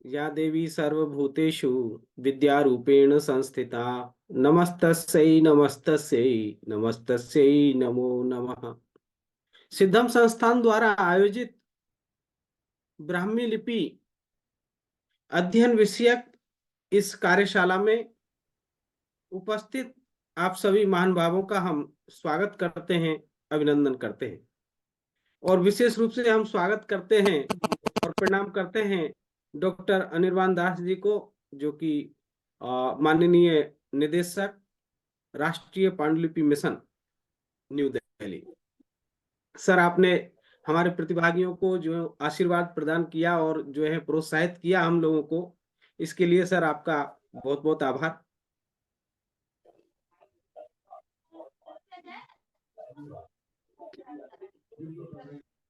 या देवी सर्वभूतेषु विद्यारूपेण संस्थिता नमस्तस्यै नमस्तस्यै नमस्तस्यै नमो नमः। सिद्धम संस्थान द्वारा आयोजित ब्राह्मी लिपि अध्ययन विषयक इस कार्यशाला में उपस्थित आप सभी महान भावों का हम स्वागत करते हैं, अभिनंदन करते हैं। और विशेष रूप से हम स्वागत करते हैं और प्रणाम करते हैं डॉक्टर अनिर्बान दास जी को, जो कि माननीय निदेशक राष्ट्रीय पांडुलिपि मिशन न्यू दिल्ली। सर, आपने हमारे प्रतिभागियों को जो आशीर्वाद प्रदान किया और जो है प्रोत्साहित किया हम लोगों को, इसके लिए सर आपका बहुत बहुत आभार।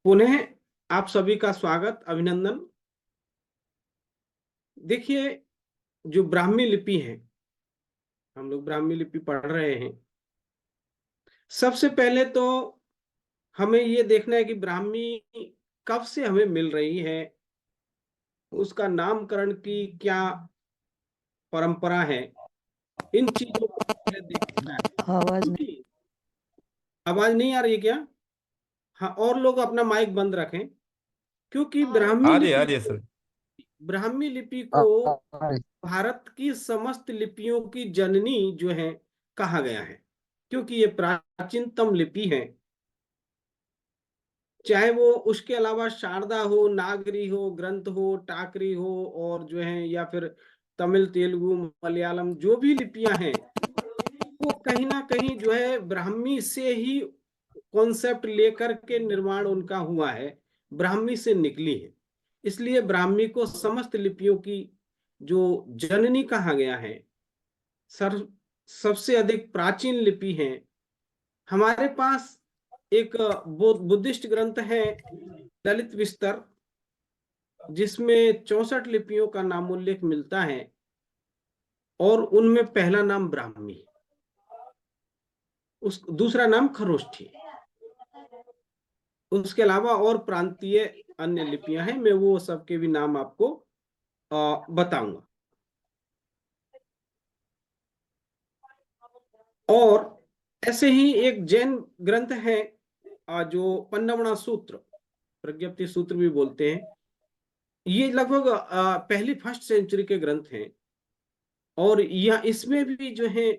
पुनः आप सभी का स्वागत, अभिनंदन। देखिए, जो ब्राह्मी लिपि है, हम लोग ब्राह्मी लिपि पढ़ रहे हैं। सबसे पहले तो हमें ये देखना है कि ब्राह्मी कब से हमें मिल रही है, उसका नामकरण की क्या परंपरा है, इन चीजों को पहले देखना है। आवाज नहीं। क्योंकि आवाज नहीं आ रही है क्या? हाँ, और लोग अपना माइक बंद रखें, क्योंकि आ रही है सर। ब्राह्मी लिपि आ, को आ, आ, भारत की समस्त लिपियों की जननी जो है कहा गया है, क्योंकि ये प्राचीनतम लिपि है। चाहे वो उसके अलावा शारदा हो, नागरी हो, ग्रंथ हो, टाकरी हो, और जो है या फिर तमिल, तेलुगु, मलयालम, जो भी लिपियां हैं वो कहीं ना कहीं जो है ब्राह्मी से ही कॉन्सेप्ट लेकर के निर्माण उनका हुआ है, ब्राह्मी से निकली है। इसलिए ब्राह्मी को समस्त लिपियों की जो जननी कहा गया है। सर, सबसे अधिक प्राचीन लिपि है हमारे पास। एक बुद्धिस्ट ग्रंथ है ललित विस्तर, जिसमें 64 लिपियों का नामोल्लेख मिलता है और उनमें पहला नाम ब्राह्मी, उस दूसरा नाम खरोष्ठी। उसके अलावा और प्रांतीय अन्य लिपियां हैं, मैं वो सबके भी नाम आपको बताऊंगा। और ऐसे ही एक जैन ग्रंथ है जो पन्नवणा सूत्र, प्रज्ञप्ति सूत्र भी बोलते हैं। ये लगभग पहली फर्स्ट सेंचुरी के ग्रंथ हैं, और यह इसमें भी जो है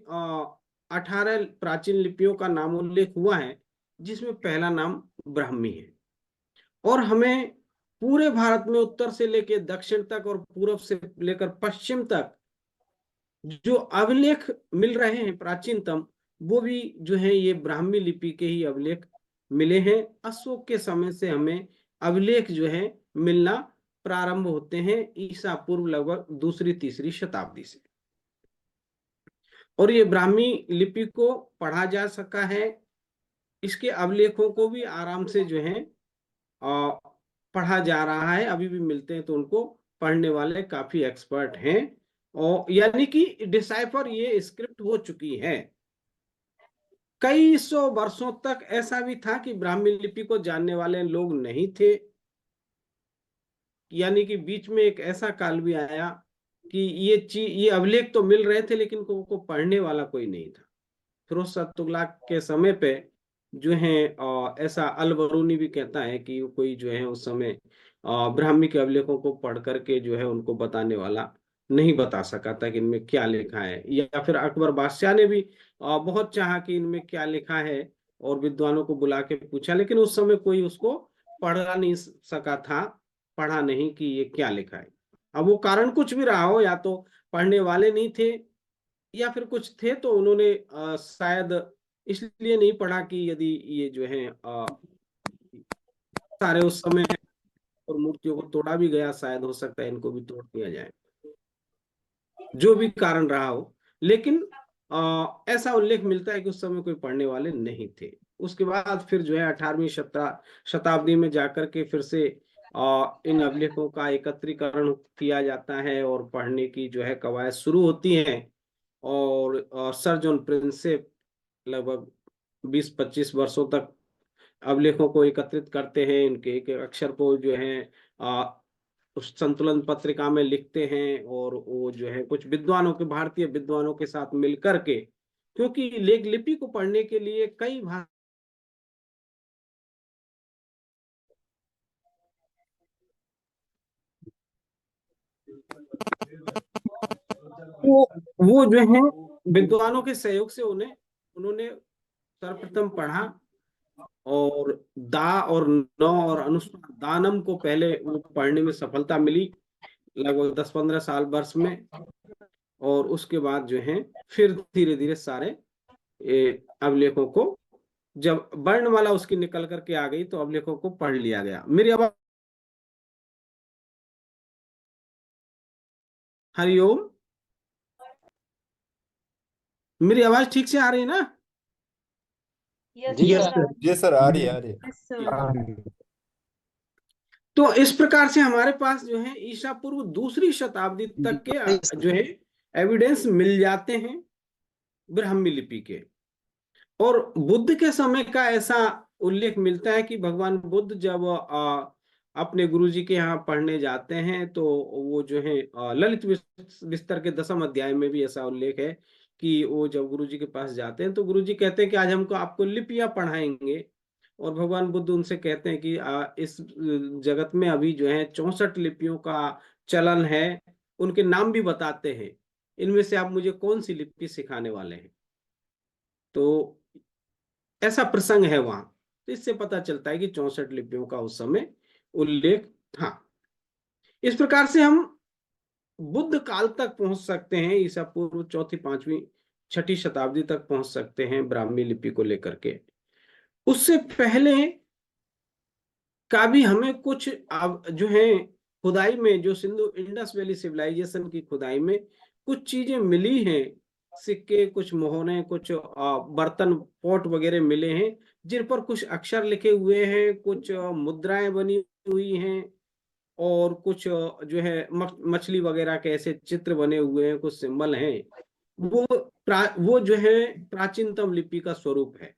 18 प्राचीन लिपियों का नामोल्लेख हुआ है, जिसमें पहला नाम ब्राह्मी है। और हमें पूरे भारत में उत्तर से लेकर दक्षिण तक और पूर्व से लेकर पश्चिम तक जो अभिलेख मिल रहे हैं प्राचीनतम, वो भी जो है ये ब्राह्मी लिपि के ही अभिलेख मिले हैं। अशोक के समय से हमें अभिलेख जो है मिलना प्रारंभ होते हैं, ईसा पूर्व लगभग दूसरी तीसरी शताब्दी से। और ये ब्राह्मी लिपि को पढ़ा जा सका है, इसके अभिलेखों को भी आराम से जो है पढ़ा जा रहा है, अभी भी मिलते हैं, तो उनको पढ़ने वाले काफी एक्सपर्ट हैं। और यानी कि डिसाइफर ये स्क्रिप्ट हो चुकी है। कई सौ वर्षों तक ऐसा भी था कि ब्राह्मी लिपि को जानने वाले लोग नहीं थे, यानी कि बीच में एक ऐसा काल भी आया कि ये अभिलेख तो मिल रहे थे, लेकिन को पढ़ने वाला कोई नहीं था। फिरोज शाह तुगलक के समय पे जो है ऐसा अल बरूनी भी कहता है कि कोई जो है उस समय ब्राह्मी के अभिलेखों को पढ़ करके जो है उनको बताने वाला नहीं बता सका था कि इनमें क्या लिखा है। या फिर अकबर बादशाह ने भी बहुत चाहा कि इनमें क्या लिखा है, और विद्वानों को बुला के पूछा, लेकिन उस समय कोई उसको पढ़ा नहीं सका था, पढ़ा नहीं कि ये क्या लिखा है। अब वो कारण कुछ भी रहा हो, या तो पढ़ने वाले नहीं थे, या फिर कुछ थे तो उन्होंने शायद इसलिए नहीं पढ़ा कि यदि ये जो है सारे उस समय है और मूर्तियों को तोड़ा भी गया, शायद हो सकता है इनको भी तोड़ दिया जाए, जो भी कारण रहा हो। लेकिन ऐसा उल्लेख मिलता है कि उस समय कोई पढ़ने वाले नहीं थे। उसके बाद फिर जो है 18वीं शताब्दी में जाकर के फिर से इन अभिलेखों का एकत्रीकरण किया जाता है और पढ़ने की जो है कवायद शुरू होती है। और सर जॉन प्रिंसेप लगभग 20-25 वर्षों तक अभिलेखों को एकत्रित करते हैं, इनके एक एक अक्षर को जो है उस संतुलन पत्रिका में लिखते हैं, और वो जो है कुछ विद्वानों के, भारतीय विद्वानों के साथ मिल करके, क्योंकि लेख लिपि को पढ़ने के लिए कई भाषा, वो जो है विद्वानों के सहयोग से उन्होंने सर्वप्रथम पढ़ा, और दा और न और अनुस्वार दानम को पहले वो पढ़ने में सफलता मिली, लगभग 10-15 साल वर्ष में। और उसके बाद जो है फिर धीरे धीरे सारे अभिलेखों को, जब वर्णमाला उसकी निकल करके आ गई, तो अभिलेखों को पढ़ लिया गया। मेरी आवाज, हरिओम, मेरी आवाज ठीक से आ रही है ना? जी सर। जी सर, आ रही है, आ रही है। Yes sir. तो इस प्रकार से हमारे पास जो है ईसा पूर्व दूसरी शताब्दी तक के जो है एविडेंस मिल जाते हैं ब्राह्मी लिपि के। और बुद्ध के समय का ऐसा उल्लेख मिलता है कि भगवान बुद्ध जब अपने गुरुजी के यहाँ पढ़ने जाते हैं, तो वो जो है ललित विस्तर के 10वें अध्याय में भी ऐसा उल्लेख है कि वो जब गुरुजी के पास जाते हैं, तो गुरुजी कहते हैं कि आज हमको आपको लिपियां पढ़ाएंगे। और भगवान बुद्ध उनसे कहते हैं कि इस जगत में अभी जो है 64 लिपियों का चलन है, उनके नाम भी बताते हैं, इनमें से आप मुझे कौन सी लिपि सिखाने वाले हैं। तो ऐसा प्रसंग है वहां। तो इससे पता चलता है कि 64 लिपियों का उस समय उल्लेख था। इस प्रकार से हम बुद्ध काल तक पहुंच सकते हैं, ईसा पूर्व 4वीं 5वीं 6ठी शताब्दी तक पहुंच सकते हैं ब्राह्मी लिपि को लेकर के। उससे पहले का भी हमें कुछ जो है खुदाई में, जो सिंधु इंडस वैली सिविलाइजेशन की खुदाई में कुछ चीजें मिली हैं, सिक्के, कुछ मोहरे, कुछ बर्तन, पॉट वगैरह मिले हैं, जिन पर कुछ अक्षर लिखे हुए हैं, कुछ मुद्राएं बनी हुई हैं, और कुछ जो है मछली वगैरह के ऐसे चित्र बने हुए हैं, कुछ सिंबल हैं। वो जो है प्राचीनतम लिपि का स्वरूप है।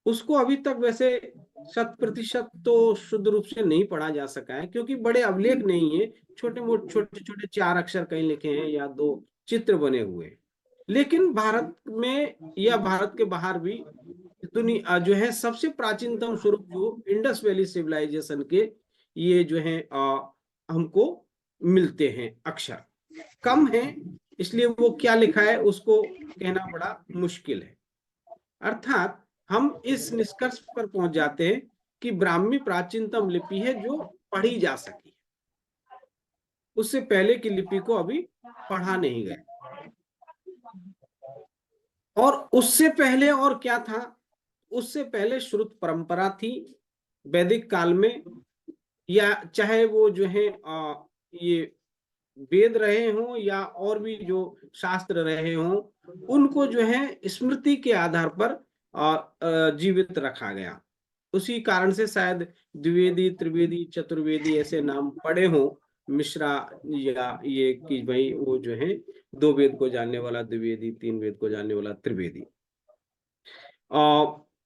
उसको अभी तक वैसे 100% तो शुद्ध रूप से नहीं पढ़ा जा सका है, क्योंकि बड़े अभिलेख नहीं है, छोटे मोटे छोटे छोटे 4 अक्षर कहीं लिखे हैं या 2 चित्र बने हुए हैं। लेकिन भारत में या भारत के बाहर भी दुनिया जो है सबसे प्राचीनतम स्वरूप जो इंडस वैली सिविलाइजेशन के, ये जो है हमको मिलते हैं। अक्षर कम है, इसलिए वो क्या लिखा है उसको कहना बड़ा मुश्किल है। अर्थात हम इस निष्कर्ष पर पहुंच जाते हैं कि ब्राह्मी प्राचीनतम लिपि है जो पढ़ी जा सकी। उससे पहले की लिपि को अभी पढ़ा नहीं गया। और उससे पहले और क्या था? उससे पहले श्रुत परंपरा थी वैदिक काल में, या चाहे वो जो है ये वेद रहे हों या और भी जो शास्त्र रहे हों, उनको जो है स्मृति के आधार पर जीवित रखा गया। उसी कारण से शायद द्विवेदी, त्रिवेदी, चतुर्वेदी ऐसे नाम पड़े हों मिश्रा, या ये कि भाई वो जो है 2 वेद को जानने वाला द्विवेदी, 3 वेद को जानने वाला त्रिवेदी।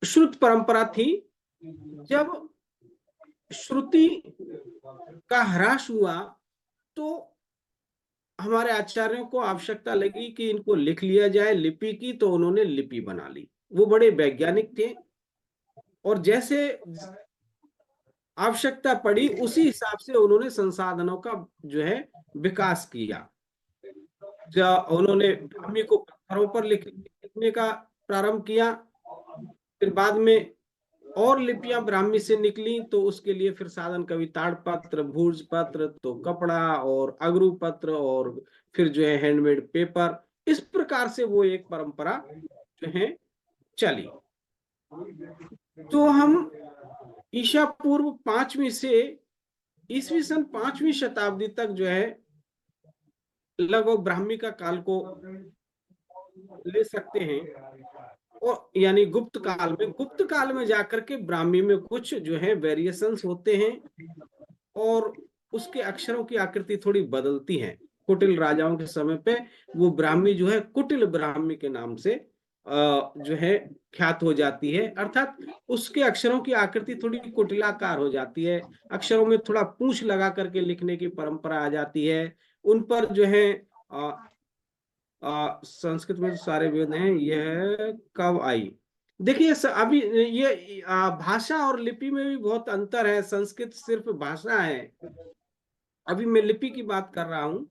श्रुत परंपरा थी। जब श्रुति का ह्रास हुआ, तो हमारे आचार्यों को आवश्यकता लगी कि इनको लिख लिया जाए लिपि की, तो उन्होंने लिपि बना ली। वो बड़े वैज्ञानिक थे, और जैसे आवश्यकता पड़ी उसी हिसाब से उन्होंने संसाधनों का जो है विकास किया। जब उन्होंने ब्राह्मी को पत्थरों पर लिखने का प्रारंभ किया, फिर बाद में और लिपियां ब्राह्मी से निकली, तो उसके लिए फिर साधन कवि ताड़पत्र, भूर्ज पत्र, तो कपड़ा और अगरू पत्र, और फिर जो है हैंडमेड पेपर। इस प्रकार से वो एक परंपरा जो है चली। तो हम ईसा पूर्व 5वीं से ईसवी सन 5वीं शताब्दी तक जो है लगभग ब्राह्मी का काल को ले सकते हैं। और यानी गुप्त काल में जाकर के ब्राह्मी में कुछ जो है वेरिएशंस होते हैं, और उसके अक्षरों की आकृति थोड़ी बदलती है। कुटिल राजाओं के समय पे वो ब्राह्मी जो है कुटिल ब्राह्मी के नाम से जो है ख्यात हो जाती है, अर्थात उसके अक्षरों की आकृति थोड़ी कुटिलाकार हो जाती है, अक्षरों में थोड़ा पूंछ लगा करके लिखने की परंपरा आ जाती है। उन पर जो है संस्कृत में तो सारे वेद हैं, यह कब आई? देखिए अभी ये भाषा और लिपि में भी बहुत अंतर है। संस्कृत सिर्फ भाषा है, अभी मैं लिपि की बात कर रहा हूं,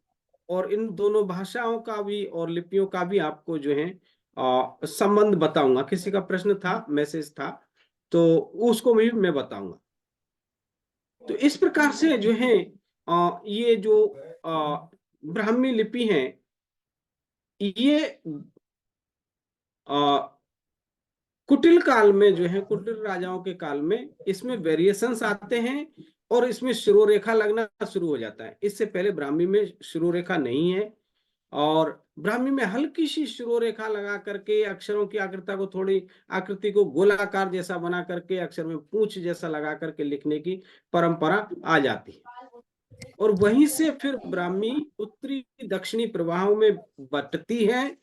और इन दोनों भाषाओं का भी और लिपियों का भी आपको जो है संबंध बताऊंगा। किसी का प्रश्न था, मैसेज था, तो उसको भी मैं बताऊंगा। तो इस प्रकार से जो है ये जो ब्राह्मी लिपि है, ये कुटिल काल में जो है, कुटिल राजाओं के काल में इसमें वेरिएशंस आते हैं और इसमें शिरोरेखा लगना शुरू हो जाता है। इससे पहले ब्राह्मी में शिरोरेखा नहीं है, और ब्राह्मी में हल्की सी शिरोरेखा लगा करके अक्षरों की आकृति को गोलाकार जैसा बना करके अक्षर में पूंछ जैसा लगा करके लिखने की परंपरा आ जाती है। और वहीं से फिर ब्राह्मी उत्तरी दक्षिणी प्रवाहों में बंटती है,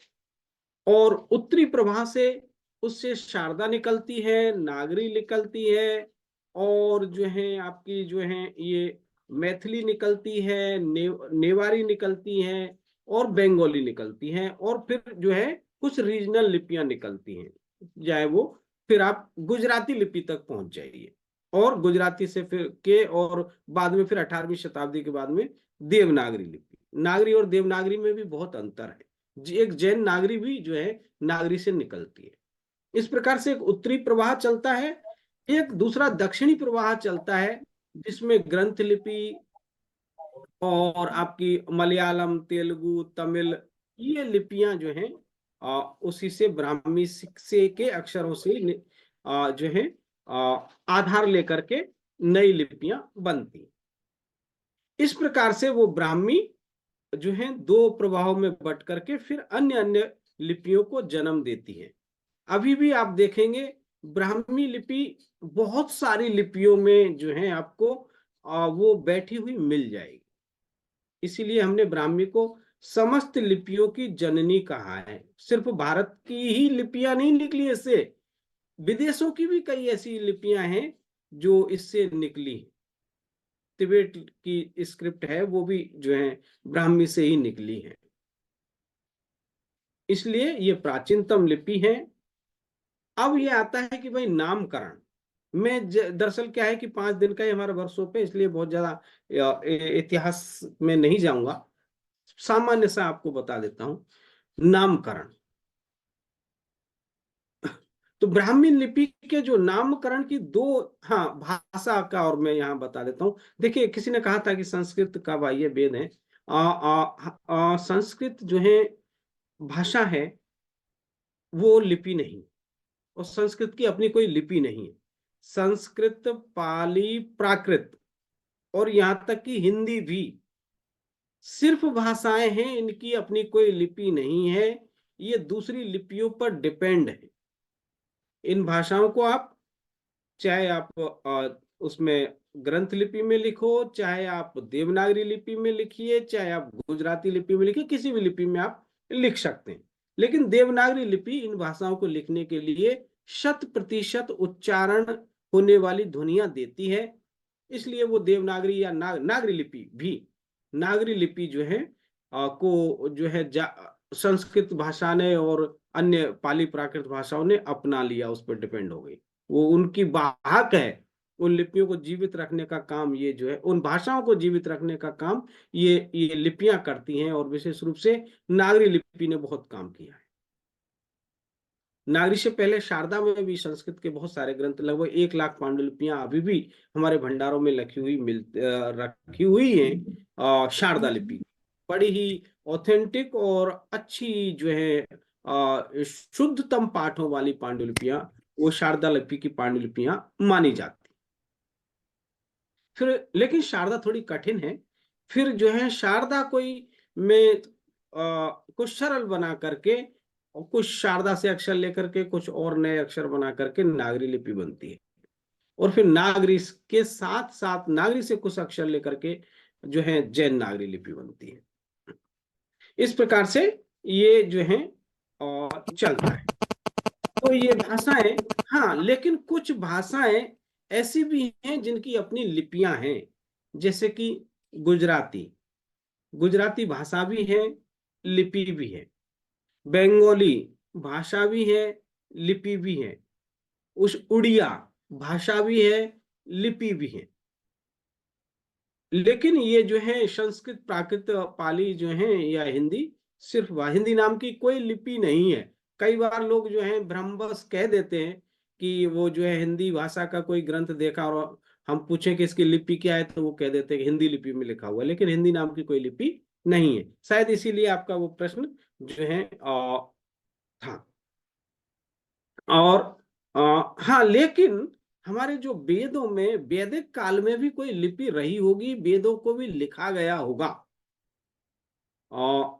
और उत्तरी प्रवाह से उससे शारदा निकलती है, नागरी निकलती है, और जो है आपकी जो है ये मैथिली निकलती है, नेवारी निकलती है, और बंगाली निकलती हैं, और फिर जो है कुछ रीजनल लिपियां निकलती हैं, चाहे वो फिर आप गुजराती लिपि तक पहुंच जाइए, और गुजराती से फिर और बाद में फिर 18वीं शताब्दी के बाद में देवनागरी लिपि। नागरी और देवनागरी में भी बहुत अंतर है, एक जैन नागरी भी जो है नागरी से निकलती है। इस प्रकार से एक उत्तरी प्रवाह चलता है, एक दूसरा दक्षिणी प्रवाह चलता है, जिसमें ग्रंथ लिपि और आपकी मलयालम, तेलुगु, तमिल, ये लिपियां जो हैं उसी से ब्राह्मी से के अक्षरों से जो है आधार लेकर के नई लिपियां बनती। इस प्रकार से वो ब्राह्मी जो है दो प्रवाहों में बट करके फिर अन्य अन्य लिपियों को जन्म देती है। अभी भी आप देखेंगे ब्राह्मी लिपि बहुत सारी लिपियों में जो है आपको वो बैठी हुई मिल जाएगी। इसीलिए हमने ब्राह्मी को समस्त लिपियों की जननी कहा है। सिर्फ भारत की ही लिपियां नहीं निकली इससे, विदेशों की भी कई ऐसी लिपियां हैं जो इससे निकली। तिब्बत की स्क्रिप्ट है, वो भी जो है ब्राह्मी से ही निकली है, इसलिए ये प्राचीनतम लिपि है। अब ये आता है कि भाई नामकरण में दरअसल क्या है कि 5 दिन का ही हमारा वर्कशॉप है, इसलिए बहुत ज्यादा इतिहास में नहीं जाऊंगा, सामान्य सा आपको बता देता हूं। नामकरण, तो ब्राह्मी लिपि के जो नामकरण की दो, हाँ भाषा का, और मैं यहाँ बता देता हूँ। देखिए किसी ने कहा था कि संस्कृत का बाह्य वेद है। संस्कृत जो है भाषा है, वो लिपि नहीं, और संस्कृत की अपनी कोई लिपि नहीं है। संस्कृत, पाली, प्राकृत और यहाँ तक कि हिंदी भी सिर्फ भाषाएं हैं, इनकी अपनी कोई लिपि नहीं है, ये दूसरी लिपियों पर डिपेंड है। इन भाषाओं को आप चाहे आप उसमें ग्रंथ लिपि में लिखो, चाहे आप देवनागरी लिपि में लिखिए, चाहे आप गुजराती लिपि में लिखिए, किसी भी लिपि में आप लिख सकते हैं। लेकिन देवनागरी लिपि इन भाषाओं को लिखने के लिए 100% उच्चारण होने वाली ध्वनियां देती है, इसलिए वो देवनागरी या नागरी लिपि भी, नागरी लिपि जो है को जो है संस्कृत भाषा ने और अन्य पाली प्राकृत भाषाओं ने अपना लिया, उस पर डिपेंड हो गई। वो उनकी वाहक है, उन लिपियों को जीवित रखने का काम ये जो है, उन भाषाओं को जीवित रखने का काम ये लिपियां करती हैं, और विशेष रूप से नागरी लिपि ने बहुत काम किया है। नागरी से पहले शारदा में भी संस्कृत के बहुत सारे ग्रंथ, लगभग 1 लाख पांडुलिपियां अभी भी हमारे भंडारों में रखी हुई हैं। शारदा लिपि बड़ी ही ऑथेंटिक और अच्छी जो है शुद्धतम पाठों वाली पांडुलिपियां, वो शारदा लिपि की पांडुलिपियां मानी जाती। फिर लेकिन शारदा थोड़ी कठिन है, फिर जो है शारदा में कुछ सरल बना करके और कुछ शारदा से अक्षर लेकर के कुछ और नए अक्षर बना करके नागरी लिपि बनती है, और फिर नागरी के साथ साथ नागरी से कुछ अक्षर लेकर के जो है जैन नागरी लिपि बनती है। इस प्रकार से ये जो है चलता है। तो ये भाषाएं, हाँ, लेकिन कुछ भाषाएं ऐसी भी हैं जिनकी अपनी लिपियां हैं, जैसे कि गुजराती। गुजराती भाषा भी है, लिपि भी है। बंगाली भाषा भी है, लिपि भी है। उस उड़िया भाषा भी है, लिपि भी है। लेकिन ये जो है संस्कृत, प्राकृत, पाली जो है, या हिंदी, सिर्फ हिंदी नाम की कोई लिपि नहीं है। कई बार लोग जो है भ्रमवश कह देते हैं कि वो जो है हिंदी भाषा का कोई ग्रंथ देखा और हम पूछें कि इसकी लिपि क्या है, तो वो कह देते हैं कि हिंदी लिपि में लिखा हुआ है, लेकिन हिंदी नाम की कोई लिपि नहीं है। शायद इसीलिए आपका वो प्रश्न जो है था। और हाँ, लेकिन हमारे जो वेदों में, वैदिक काल में भी कोई लिपि रही होगी, वेदों को भी लिखा गया होगा।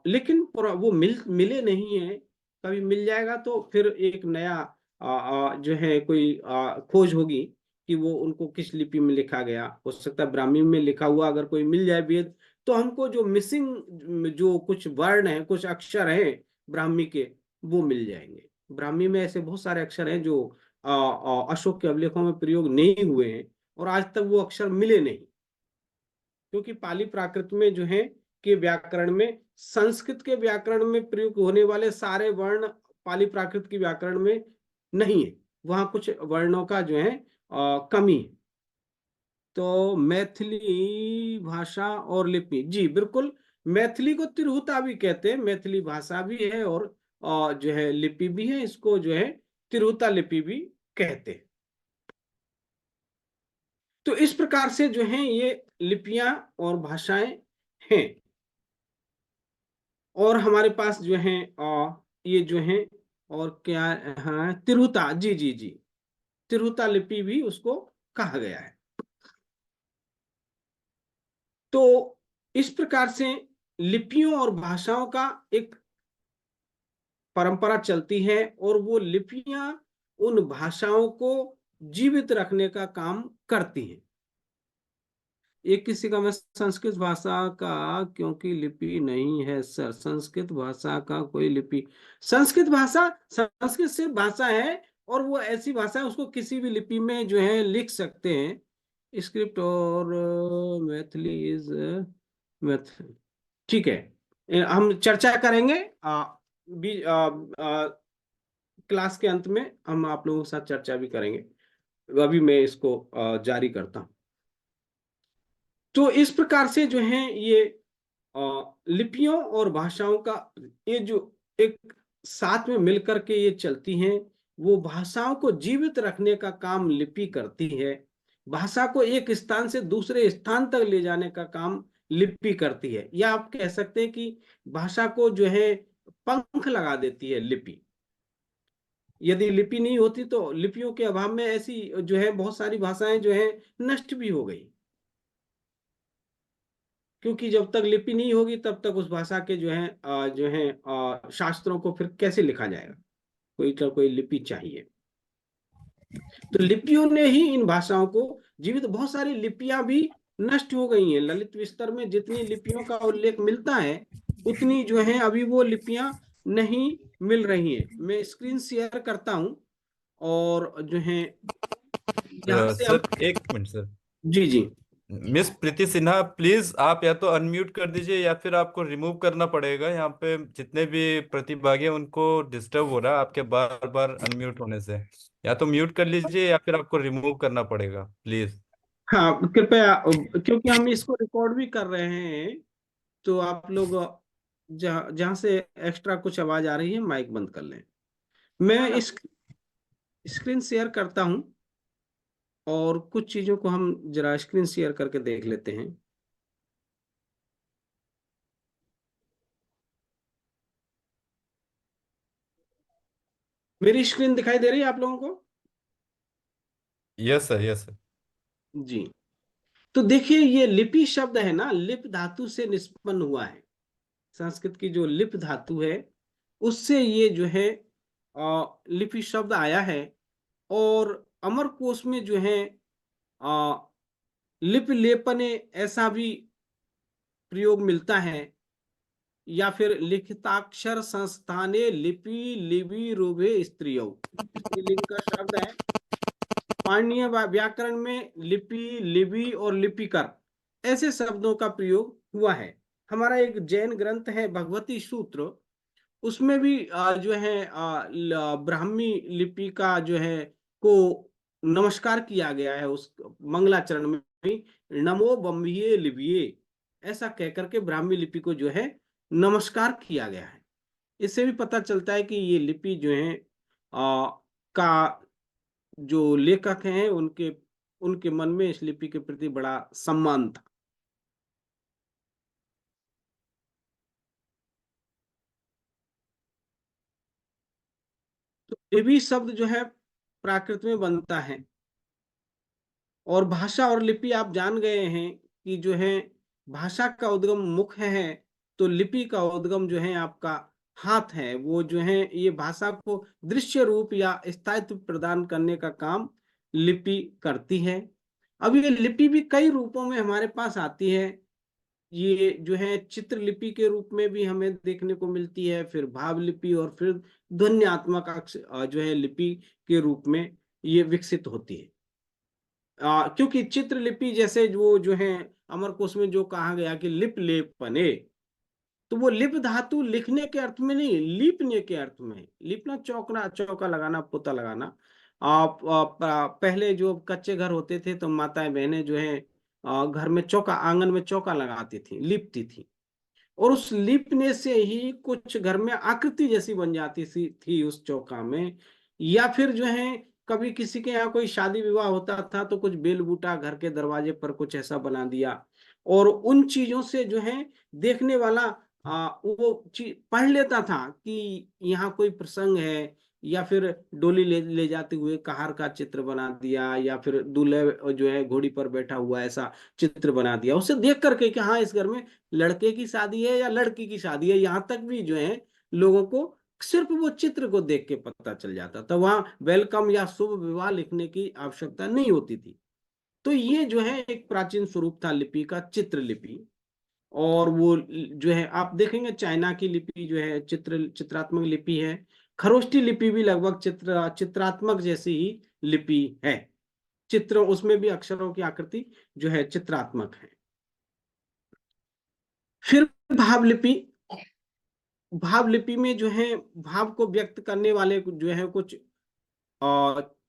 लेकिन वो मिले नहीं है। कभी मिल जाएगा तो फिर एक नया जो है कोई खोज होगी कि वो उनको किस लिपि में लिखा गया। हो सकता है ब्राह्मी में लिखा हुआ अगर कोई मिल जाए वेद, तो हमको जो मिसिंग जो कुछ वर्ण है, कुछ अक्षर हैं ब्राह्मी के, वो मिल जाएंगे। ब्राह्मी में ऐसे बहुत सारे अक्षर हैं जो अशोक के अभिलेखों में प्रयोग नहीं हुए हैं, और आज तक वो अक्षर मिले नहीं, क्योंकि पाली प्राकृत में जो है के व्याकरण में, संस्कृत के व्याकरण में प्रयोग होने वाले सारे वर्ण पाली प्राकृत की व्याकरण में नहीं है। वहां कुछ वर्णों का जो है कमी है। तो मैथिली भाषा और लिपि, जी बिल्कुल, मैथिली को तिरहुता भी कहते हैं। मैथिली भाषा भी है और जो है लिपि भी है, इसको जो है तिरहुता लिपि भी कहते हैं। तो इस प्रकार से जो है ये लिपियां और भाषाएं हैं। और हमारे पास जो है ये जो है, और क्या, हाँ, तिरहुता, जी जी जी, तिरहुता लिपि भी उसको कहा गया है। तो इस प्रकार से लिपियों और भाषाओं का एक परंपरा चलती है, और वो लिपियां उन भाषाओं को जीवित रखने का काम करती हैं। एक किसी का, मैं संस्कृत भाषा का क्योंकि लिपि नहीं है सर, संस्कृत भाषा का कोई लिपि, संस्कृत भाषा, संस्कृत सिर्फ भाषा है, और वो ऐसी भाषा है उसको किसी भी लिपि में जो है लिख सकते हैं। स्क्रिप्ट और मैथिली इज मैथ, ठीक है। हम चर्चा करेंगे क्लास के अंत में, हम आप लोगों के साथ चर्चा भी करेंगे। अभी मैं इसको जारी करता हूँ। तो इस प्रकार से जो है ये लिपियों और भाषाओं का ये जो एक साथ में मिलकर के ये चलती हैं, वो भाषाओं को जीवित रखने का काम लिपि करती है। भाषा को एक स्थान से दूसरे स्थान तक ले जाने का काम लिपि करती है, या आप कह सकते हैं कि भाषा को जो है पंख लगा देती है लिपि। यदि लिपि नहीं होती तो लिपियों के अभाव में ऐसी जो है बहुत सारी भाषाएं जो है नष्ट भी हो गई, क्योंकि जब तक लिपि नहीं होगी तब तक उस भाषा के जो है शास्त्रों को फिर कैसे लिखा जाएगा। कोई तो कोई लिपि चाहिए। तो लिपियों ने ही इन भाषाओं को जीवित, बहुत सारी लिपियां भी नष्ट हो गई हैं। ललित विस्तर में जितनी लिपियों का उल्लेख मिलता है, उतनी जो है अभी वो लिपियां नहीं मिल रही हैं। मैं स्क्रीन शेयर करता हूं, और जो है यहाँ से हम, सर एक मिनट सर। जी जी, मिस प्रीति सिन्हा, प्लीज आप या तो अनम्यूट कर दीजिए या फिर आपको रिमूव करना पड़ेगा। यहाँ पे जितने भी प्रतिभागी हैं उनको डिस्टर्ब हो रहा है आपके बार बार अनम्यूट होने से। या तो म्यूट कर लीजिए या फिर आपको रिमूव करना पड़ेगा प्लीज। हाँ कृपया, क्योंकि हम इसको रिकॉर्ड भी कर रहे हैं, तो आप लोग जहाँ जहाँ से एक्स्ट्रा कुछ आवाज आ रही है माइक बंद कर लें। मैं इस स्क्रीन शेयर करता हूं, और कुछ चीजों को हम जरा स्क्रीन शेयर करके देख लेते हैं। मेरी स्क्रीन दिखाई दे रही है आप लोगों को? Yes sir, yes sir. जी। तो देखिए, ये लिपि शब्द है ना, लिप धातु से निष्पन्न हुआ है। संस्कृत की जो लिप धातु है, उससे ये जो है लिपि शब्द आया है। और अमरकोश में जो है अ, लिप लेपने ऐसा भी प्रयोग मिलता है। या फिर लिखिताक्षर संस्थाने लिपि लिबि रुभे स्त्रियौ, स्त्रीलिंग का शब्द है। पाणिनीय व्याकरण में लिपि, लिबि और लिपिकर ऐसे शब्दों का प्रयोग हुआ है। हमारा एक जैन ग्रंथ है भगवती सूत्र, उसमें भी जो है ब्राह्मी लिपि का जो है को नमस्कार किया गया है। उस मंगलाचरण में भी नमो बम्बिये लिबिये ऐसा कहकर के ब्राह्मी लिपि को जो है नमस्कार किया गया है। इससे भी पता चलता है कि ये लिपि जो है का जो लेखक हैं उनके उनके मन में इस लिपि के प्रति बड़ा सम्मान था। तो लिपि शब्द जो है प्राकृत में बनता है, और भाषा और लिपि आप जान गए हैं कि जो है भाषा का उद्गम मुख है, तो लिपि का उद्गम जो है आपका हाथ है। वो जो है ये भाषा को दृश्य रूप या स्थायित्व प्रदान करने का काम लिपि करती है। अब ये लिपि भी कई रूपों में हमारे पास आती है। ये जो है चित्र लिपि के रूप में भी हमें देखने को मिलती है, फिर भाव लिपि, और फिर ध्वन्यात्मक जो है लिपि के रूप में ये विकसित होती है। क्योंकि चित्रलिपि जैसे जो है अमरकोश में जो कहा गया कि लिप लेप पने, तो वो लिप धातु लिखने के अर्थ में नहीं, लीपने के अर्थ में। लीपना चौका चौका लगाना, पोता लगाना। पहले जो कच्चे घर होते थे तो माताएं बहनें जो है घर में चौका, आंगन में चौका लगाती थी, लिपती थी, और उस लिपने से ही कुछ घर में आकृति जैसी बन जाती थी उस चौका में। या फिर जो है कभी किसी के यहाँ कोई शादी विवाह होता था तो कुछ बेल बूटा घर के दरवाजे पर कुछ ऐसा बना दिया, और उन चीजों से जो है देखने वाला वो चीज पढ़ लेता था कि यहाँ कोई प्रसंग है। या फिर डोली ले जाते हुए कहार का चित्र बना दिया, या फिर दूल्हे जो है घोड़ी पर बैठा हुआ ऐसा चित्र बना दिया, उसे देख करके कि हाँ इस घर में लड़के की शादी है या लड़की की शादी है। यहाँ तक भी जो है लोगों को सिर्फ वो चित्र को देख के पता चल जाता था, वहां वेलकम या शुभ विवाह लिखने की आवश्यकता नहीं होती थी। तो ये जो है एक प्राचीन स्वरूप था लिपि का, चित्र लिपि। और वो जो है आप देखेंगे चाइना की लिपि जो है चित्रात्मक लिपि है। खरोष्टी लिपि भी लगभग चित्रात्मक जैसी ही लिपि है। चित्र उसमें भी अक्षरों की आकृति जो है चित्रात्मक है। फिर भाव लिपि, भाव लिपि में जो है भाव को व्यक्त करने वाले जो है कुछ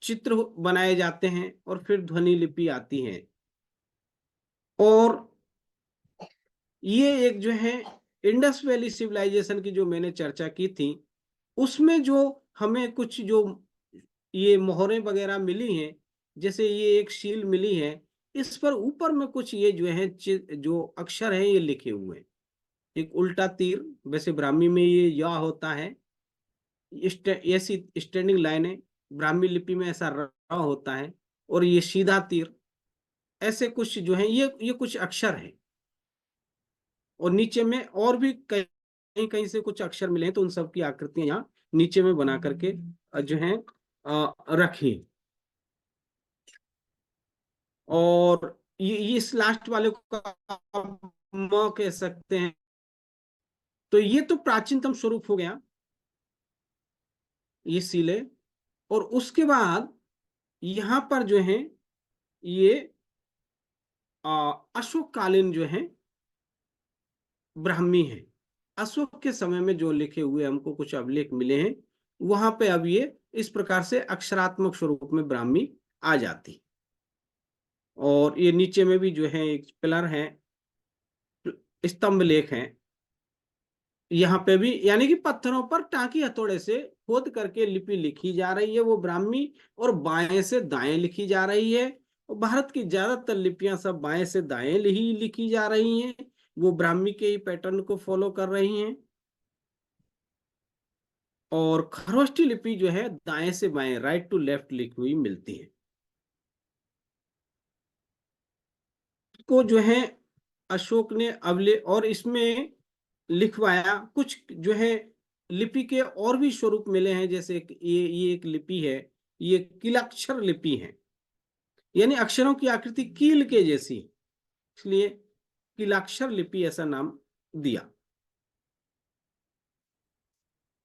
चित्र बनाए जाते हैं, और फिर ध्वनि लिपि आती है। और ये एक जो है इंडस वैली सिविलाइजेशन की जो मैंने चर्चा की थी, उसमें जो हमें कुछ जो ये मोहरें वगैरह मिली हैं, जैसे ये एक शील मिली है, इस पर ऊपर में कुछ ये जो है जो अक्षर है ये लिखे हुए हैं। एक उल्टा तीर, वैसे ब्राह्मी में ये या होता है, ऐसी स्टैंडिंग लाइन है, ब्राह्मी लिपि में ऐसा र होता है, और ये सीधा तीर, ऐसे कुछ जो है ये कुछ अक्षर है। और नीचे में और भी कहीं कहीं से कुछ अक्षर मिले हैं, तो उन सब की आकृतियां यहाँ नीचे में बना करके जो है रखी। और ये इस लास्ट वाले को आप म कह सकते हैं। तो ये तो प्राचीनतम स्वरूप हो गया, ये सीले। और उसके बाद यहाँ पर जो है ये अशोक कालीन जो है ब्राह्मी है। अशोक के समय में जो लिखे हुए हमको कुछ अभिलेख मिले हैं, वहां पे अब ये इस प्रकार से अक्षरात्मक स्वरूप में ब्राह्मी आ जाती। और ये नीचे में भी जो है एक पिलर है, स्तंभ लेख है, यहाँ पे भी, यानी कि पत्थरों पर टांकी हथौड़े से खोद करके लिपि लिखी जा रही है वो ब्राह्मी, और बाएं से दाएं लिखी जा रही है। और भारत की ज्यादातर लिपियां सब बाएं से दाएं ही लिखी जा रही हैं, वो ब्राह्मी के ही पैटर्न को फॉलो कर रही हैं। और खरोष्टी लिपि जो है दाएं से बाएं, राइट टू लेफ्ट लिखी हुई मिलती है। को जो है अशोक ने अवले और इसमें लिखवाया। कुछ जो है लिपि के और भी स्वरूप मिले हैं, जैसे ये एक लिपि है, ये किलाक्षर लिपि है, यानी अक्षरों की आकृति कील के जैसी, इसलिए किलाक्षर लिपि ऐसा नाम दिया।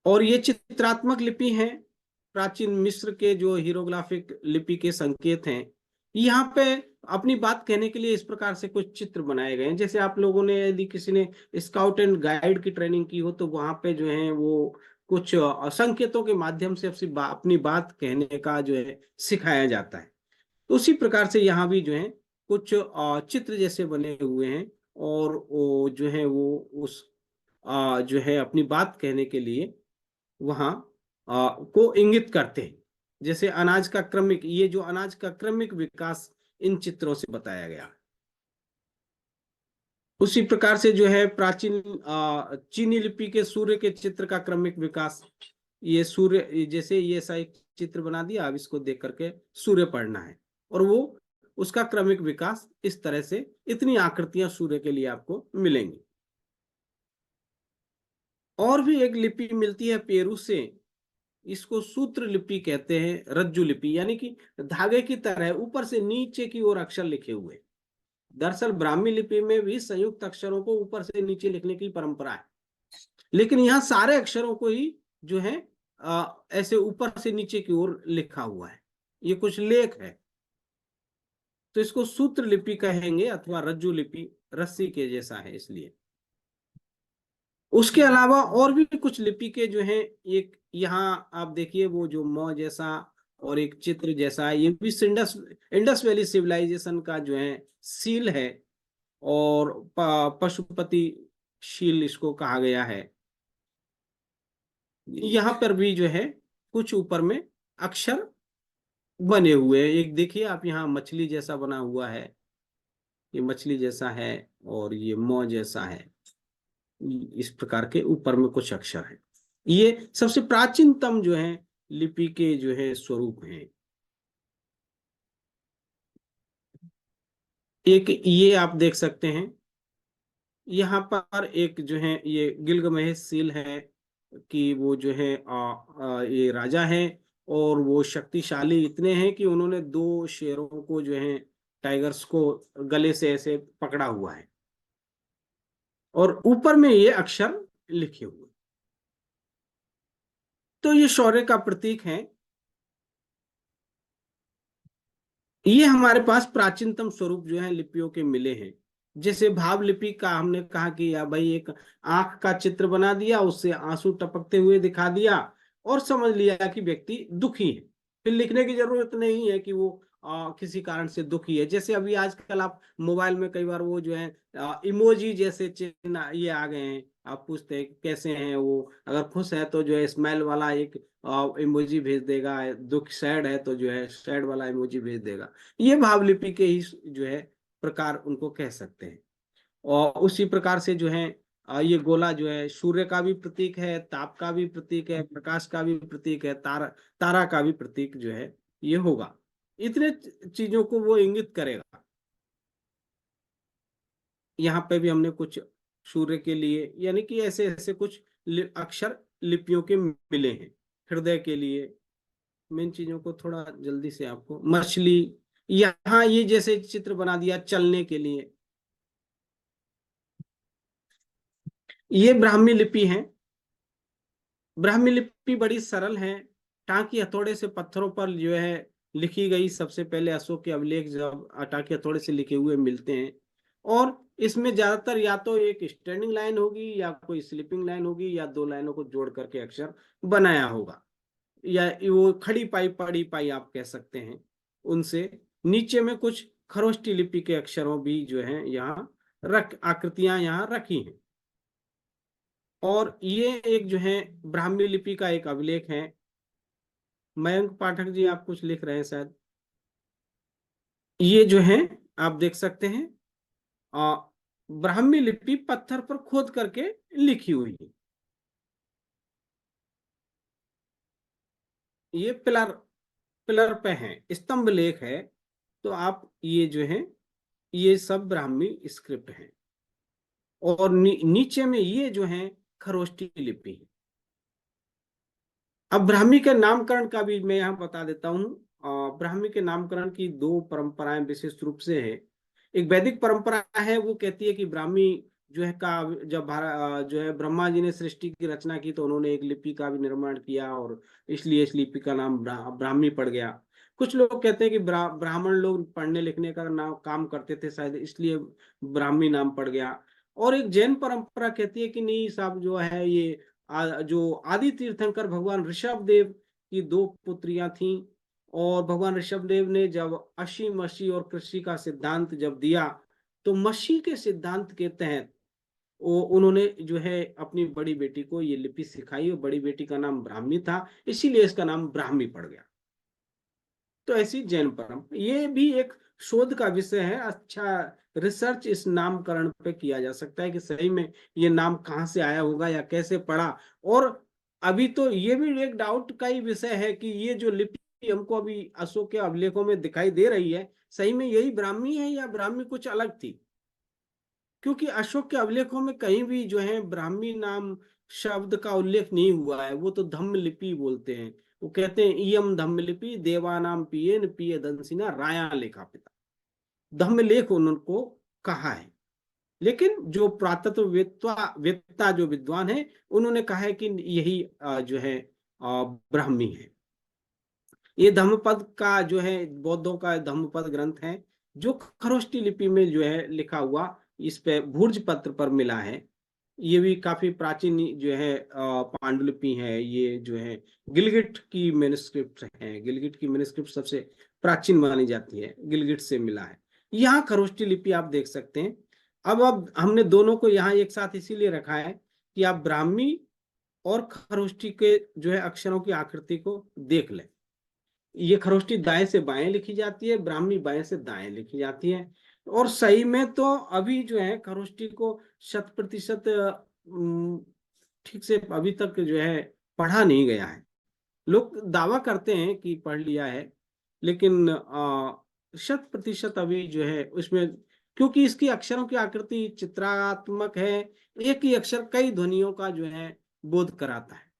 और ये चित्रात्मक लिपि है। प्राचीन मिस्र के जो हीरोग्राफिक लिपि के संकेत हैं, यहाँ पे अपनी बात कहने के लिए इस प्रकार से कुछ चित्र बनाए गए हैं। जैसे आप लोगों ने, यदि किसी ने स्काउट एंड गाइड की ट्रेनिंग की हो, तो वहां पे जो है वो कुछ संकेतों के माध्यम से अपनी बात कहने का जो है सिखाया जाता है। तो उसी प्रकार से यहाँ भी जो है कुछ चित्र जैसे बने हुए हैं, और वो जो है वो उस जो है अपनी बात कहने के लिए वहां को इंगित करते हैं। जैसे अनाज का क्रमिक, ये जो अनाज का क्रमिक विकास इन चित्रों से बताया गया। उसी प्रकार से जो है प्राचीन चीनी लिपि के सूर्य के चित्र का क्रमिक विकास, ये सूर्य, जैसे ये ऐसा एक चित्र बना दिया, अब इसको देख करके सूर्य पढ़ना है, और वो उसका क्रमिक विकास इस तरह से, इतनी आकृतियां सूर्य के लिए आपको मिलेंगी। और भी एक लिपि मिलती है पेरू से, इसको सूत्र लिपि कहते हैं, रज्जु लिपि, यानी कि धागे की तरह ऊपर से नीचे की ओर अक्षर लिखे हुए। दरअसल ब्राह्मी लिपि में भी संयुक्त अक्षरों को ऊपर से नीचे लिखने की परंपरा है, लेकिन यहाँ सारे अक्षरों को ही जो है ऐसे ऊपर से नीचे की ओर लिखा हुआ है। ये कुछ लेख है, तो इसको सूत्र लिपि कहेंगे, अथवा रज्जु लिपि, रस्सी के जैसा है इसलिए। उसके अलावा और भी कुछ लिपि के जो है, एक यहाँ आप देखिए वो जो म जैसा और एक चित्र जैसा है, ये भी इंडस वैली सिविलाइजेशन का जो है सील है, और पशुपति शील इसको कहा गया है। यहाँ पर भी जो है कुछ ऊपर में अक्षर बने हुए हैं। एक देखिए आप, यहाँ मछली जैसा बना हुआ है, ये मछली जैसा है, और ये म जैसा है। इस प्रकार के ऊपर में कुछ अक्षर है। ये सबसे प्राचीनतम जो है लिपि के जो है स्वरूप हैं। एक ये आप देख सकते हैं, यहाँ पर एक जो है ये गिलगमेश सील है, कि वो जो है ये राजा है, और वो शक्तिशाली इतने हैं कि उन्होंने 2 शेरों को जो है, टाइगर्स को गले से ऐसे पकड़ा हुआ है, और ऊपर में ये अक्षर लिखे हुए। तो ये शौर्य का प्रतीक है। ये हमारे पास प्राचीनतम स्वरूप जो है लिपियों के मिले हैं। जैसे भाव लिपि का हमने कहा कि या भाई एक आंख का चित्र बना दिया, उससे आंसू टपकते हुए दिखा दिया, और समझ लिया कि व्यक्ति दुखी है। फिर लिखने की जरूरत नहीं है कि वो किसी कारण से दुखी है। जैसे अभी आजकल आप मोबाइल में कई बार वो जो है इमोजी जैसे चिन्ह ये आ गए हैं, आप पूछते हैं कैसे हैं वो, अगर खुश है तो जो है स्माइल वाला एक इमोजी भेज देगा, दुख सैड है तो जो है सैड वाला इमोजी भेज देगा। ये भावलिपि के ही जो है प्रकार उनको कह सकते हैं। और उसी प्रकार से जो है ये गोला जो है सूर्य का भी प्रतीक है, ताप का भी प्रतीक है, प्रकाश का भी प्रतीक है, तारा का भी प्रतीक जो है ये होगा। इतने चीजों को वो इंगित करेगा। यहाँ पे भी हमने कुछ सूर्य के लिए, यानी कि ऐसे ऐसे कुछ अक्षर लिपियों के मिले हैं। हृदय के लिए, मेन चीजों को थोड़ा जल्दी से आपको, मछली, यहाँ ये जैसे चित्र बना दिया चलने के लिए, ये ब्राह्मी लिपि है। ब्राह्मी लिपि बड़ी सरल है। टांकी हथौड़े से पत्थरों पर जो है लिखी गई सबसे पहले अशोक के अभिलेख जब टांकी हथौड़े से लिखे हुए मिलते हैं, और इसमें ज्यादातर या तो एक स्टैंडिंग लाइन होगी, या कोई स्लीपिंग लाइन होगी, या 2 लाइनों को जोड़ करके अक्षर बनाया होगा, या वो खड़ी पाई पड़ी पाई आप कह सकते हैं। उनसे नीचे में कुछ खरोष्टी लिपि के अक्षरों भी जो है यहाँ आकृतियां यहाँ रखी हैं। और ये एक जो है ब्राह्मी लिपि का एक अभिलेख है। मयंक पाठक जी आप कुछ लिख रहे हैं शायद, ये जो है आप देख सकते हैं ब्राह्मी लिपि पत्थर पर खोद करके लिखी हुई है। ये पिलर पिलर पे है, स्तंभ लेख है। तो आप ये जो है ये सब ब्राह्मी स्क्रिप्ट है, और नीचे में ये जो है खरोष्टी लिपि है। अब ब्राह्मी के नामकरण का भी मैं यहाँ बता देता हूँ। ब्राह्मी के नामकरण की 2 परंपराएं विशेष रूप से है। एक वैदिक परंपरा है, वो कहती है कि ब्राह्मी जो है का जब जो है ब्रह्मा जी ने सृष्टि की रचना की तो उन्होंने एक लिपि का भी निर्माण किया, और इसलिए इस लिपि का नाम ब्राह्मी पड़ गया। कुछ लोग कहते हैं कि ब्राह्मण लोग पढ़ने लिखने का नाम काम करते थे, शायद इसलिए ब्राह्मी नाम पड़ गया। और एक जैन परंपरा कहती है कि नहीं साहब, जो है ये जो आदि तीर्थंकर भगवान ऋषभ देव की दो पुत्रियां थीं, और भगवान ऋषभ देव ने जब अशी मशी और कृषि का सिद्धांत जब दिया, तो मशी के सिद्धांत के तहत वो उन्होंने जो है अपनी बड़ी बेटी को ये लिपि सिखाई, और बड़ी बेटी का नाम ब्राह्मी था, इसीलिए इसका नाम ब्राह्मी पड़ गया। तो ऐसी जैन परंपरा, ये भी एक शोध का विषय है। अच्छा रिसर्च इस नामकरण पे किया जा सकता है कि सही में ये नाम कहाँ से आया होगा या कैसे पड़ा। और अभी तो ये भी एक डाउट का ही विषय है कि ये जो लिपि हमको अभी अशोक के अभिलेखों में दिखाई दे रही है, सही में यही ब्राह्मी है या ब्राह्मी कुछ अलग थी। क्योंकि अशोक के अभिलेखों में कहीं भी जो है ब्राह्मी नाम शब्द का उल्लेख नहीं हुआ है, वो तो धम्म लिपि बोलते हैं। वो कहते हैं इयम धम्म लिपि देवानाम पियेन पिय दंसिना राया लेखा पिता, धम्म लेख उनको कहा है। लेकिन जो पुरातत्व वेत्ता जो विद्वान है, उन्होंने कहा है कि यही जो है ब्राह्मी है। ये धम्मपद का जो है बौद्धों का धम्मपद ग्रंथ है, जो खरोष्टी लिपि में जो है लिखा हुआ, इस पे भूर्ज पत्र पर मिला है। ये भी काफी प्राचीन जो है पांडुलिपि है। ये जो है गिलगिट की मैन्युस्क्रिप्ट है, गिलगिट की मैन्युस्क्रिप्ट सबसे प्राचीन मानी जाती है, गिलगिट से मिला है। यहाँ खरोष्टी लिपि आप देख सकते हैं। अब हमने दोनों को यहाँ एक साथ इसीलिए रखा है कि आप ब्राह्मी और खरोष्टी के जो है अक्षरों की आकृति को देख लें। ये खरोष्टी दाएं से बाएं लिखी जाती है, ब्राह्मी बाएं से दाएं लिखी जाती है। और सही में तो अभी जो है खरोष्टी को 100% ठीक से अभी तक जो है पढ़ा नहीं गया है। लोग दावा करते हैं कि पढ़ लिया है, लेकिन 100% अभी जो है उसमें, क्योंकि इसकी अक्षरों की आकृति चित्रात्मक है, एक ही अक्षर कई ध्वनियों का जो है बोध कराता है।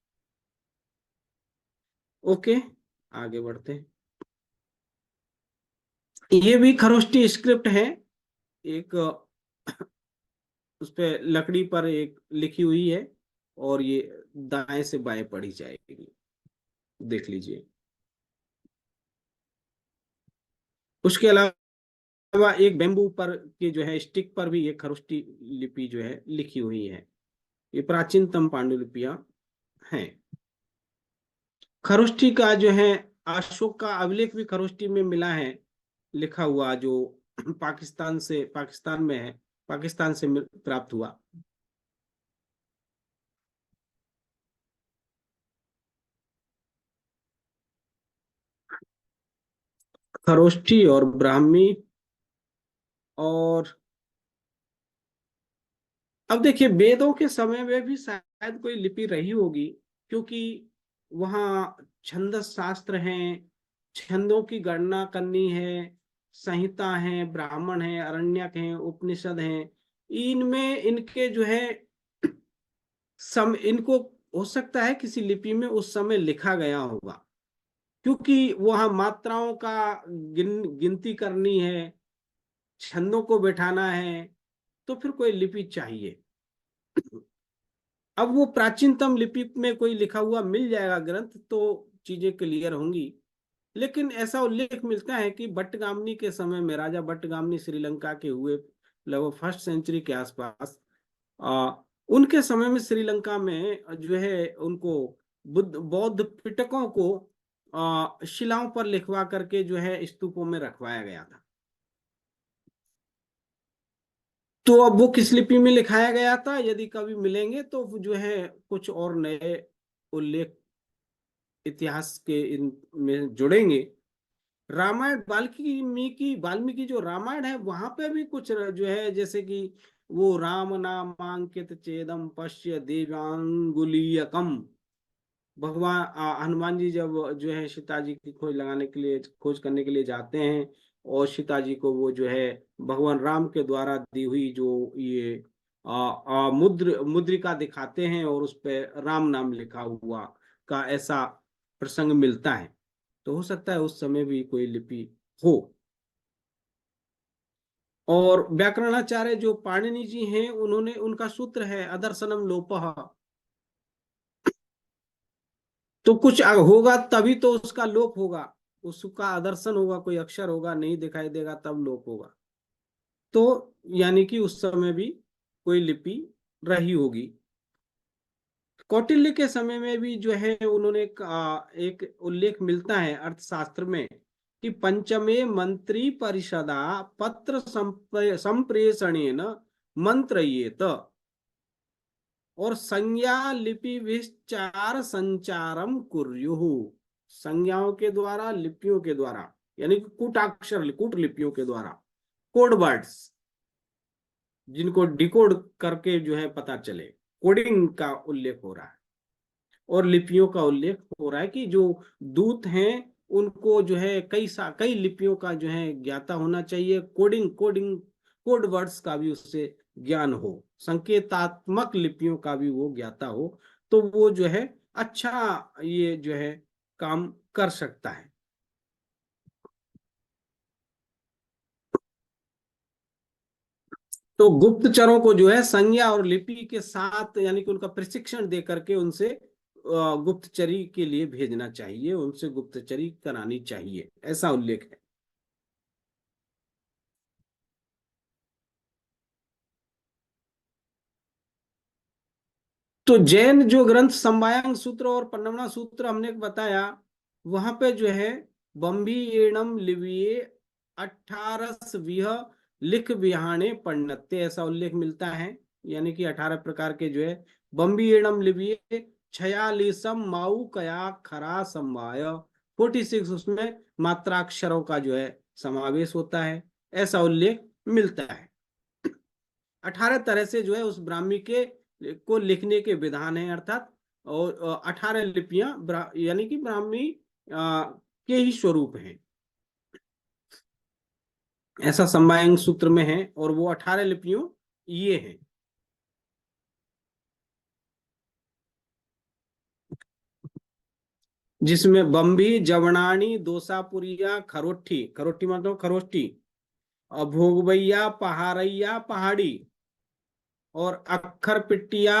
ओके, आगे बढ़ते हैं। ये भी खरोष्टी स्क्रिप्ट है, एक उस पे लकड़ी पर एक लिखी हुई है, और ये दाएं से बाएं पढ़ी जाएगी, देख लीजिए। उसके अलावा एक बेम्बू पर के जो है स्टिक पर भी ये खरोष्टी लिपि जो है लिखी हुई है। ये प्राचीनतम पांडुलिपियां हैं। खरोष्टी का जो है अशोक का अभिलेख भी खरोष्टी में मिला है, लिखा हुआ, जो पाकिस्तान में है, पाकिस्तान से प्राप्त हुआ। खरोष्टी और ब्राह्मी। और अब देखिए वेदों के समय में भी शायद कोई लिपि रही होगी, क्योंकि वहाँ छंदस शास्त्र हैं, छंदों की गणना करनी है, संहिता है, ब्राह्मण है, अरण्यक हैं, उपनिषद हैं। इनमें इनके जो है इनको हो सकता है किसी लिपि में उस समय लिखा गया होगा, क्योंकि वहाँ मात्राओं का गिनती करनी है, छंदों को बैठाना है, तो फिर कोई लिपि चाहिए। अब वो प्राचीनतम लिपि में कोई लिखा हुआ मिल जाएगा ग्रंथ तो चीजें क्लियर होंगी। लेकिन ऐसा उल्लेख मिलता है कि बट्टगामनी के समय में, राजा बट्टगामनी श्रीलंका के हुए लगभग 1st सेंचुरी के आसपास, उनके समय में श्रीलंका में जो है उनको बौद्ध पिटकों को शिलाओं पर लिखवा करके जो है स्तूपों में रखवाया गया था। तो अब वो किस लिपि में लिखाया गया था, यदि कभी मिलेंगे तो जो है कुछ और नए उल्लेख इतिहास के इन में जुड़ेंगे। रामायण वाल्मीकि जो रामायण है, वहां पे भी कुछ जो है, जैसे कि वो राम नामांकित चेदम पश्य देवांगुलीयकम, भगवान हनुमान जी जब जो है सीता जी की खोज करने के लिए जाते हैं, और सीता जी को वो जो है भगवान राम के द्वारा दी हुई जो ये मुद्रिका दिखाते हैं, और उस पे राम नाम लिखा हुआ का ऐसा प्रसंग मिलता है। तो हो सकता है उस समय भी कोई लिपि हो। और व्याकरणाचार्य जो पाणिनि जी हैं, उन्होंने, उनका सूत्र है अदर्शनम लोपः। तो कुछ होगा तभी तो उसका लोप होगा, उसका आदर्शन होगा, कोई अक्षर होगा नहीं दिखाई देगा तब लोप होगा। तो यानी कि उस समय भी कोई लिपि रही होगी। कौटिल्य के समय में भी जो है उन्होंने एक उल्लेख मिलता है अर्थशास्त्र में कि पंचमे मंत्री परिषदा पत्र संप्रेषणेन मंत्रयेत और संज्ञा लिपि विचार संचारम कुर्युः। संज्ञाओं के द्वारा, लिपियों के द्वारा, यानी कि कूटाक्षर, कूट लिपियों के द्वारा, कोड वर्ड्स जिनको डिकोड करके जो है पता चले, कोडिंग का उल्लेख हो रहा है। और लिपियों का उल्लेख हो रहा है कि जो दूत हैं उनको जो है कई लिपियों का जो है ज्ञाता होना चाहिए, कोडिंग कोड वर्ड्स का भी उससे ज्ञान हो, संकेतात्मक लिपियों का भी वो ज्ञाता हो, तो वो जो है अच्छा ये जो है काम कर सकता है। तो गुप्तचरों को जो है संज्ञा और लिपि के साथ, यानी कि उनका प्रशिक्षण दे करके उनसे गुप्तचरी के लिए भेजना चाहिए, उनसे गुप्तचरी करानी चाहिए, ऐसा उल्लेख है। तो जैन जो ग्रंथ समवायांग सूत्र और पन्नवना सूत्र हमने बताया, वहां पे जो है बम्बीयेणम लिविये 18 लिख विहाणे पण्णत्ते, ऐसा उल्लेख मिलता है। यानी कि 18 प्रकार के जो है बम्बीयेणम लिविये 46 माऊ कया खरा समवाय, 46 उसमें मात्राक्षरों का जो है समावेश होता है, ऐसा उल्लेख मिलता है। 18 तरह से जो है उस ब्राह्मी के को लिखने के विधान है, अर्थात और 18 लिपियां यानी कि ब्राह्मी के ही स्वरूप हैं, ऐसा समवायांग सूत्र में है। और वो 18 लिपियों ये हैं, जिसमें बम्बी, जवनानी, दोसापुरिया, खरोठी, खरोठी मतलब खरोष्टी, भोगबैया, पहाड़ैया, पहाड़ी, और अक्षर पिट्टिया,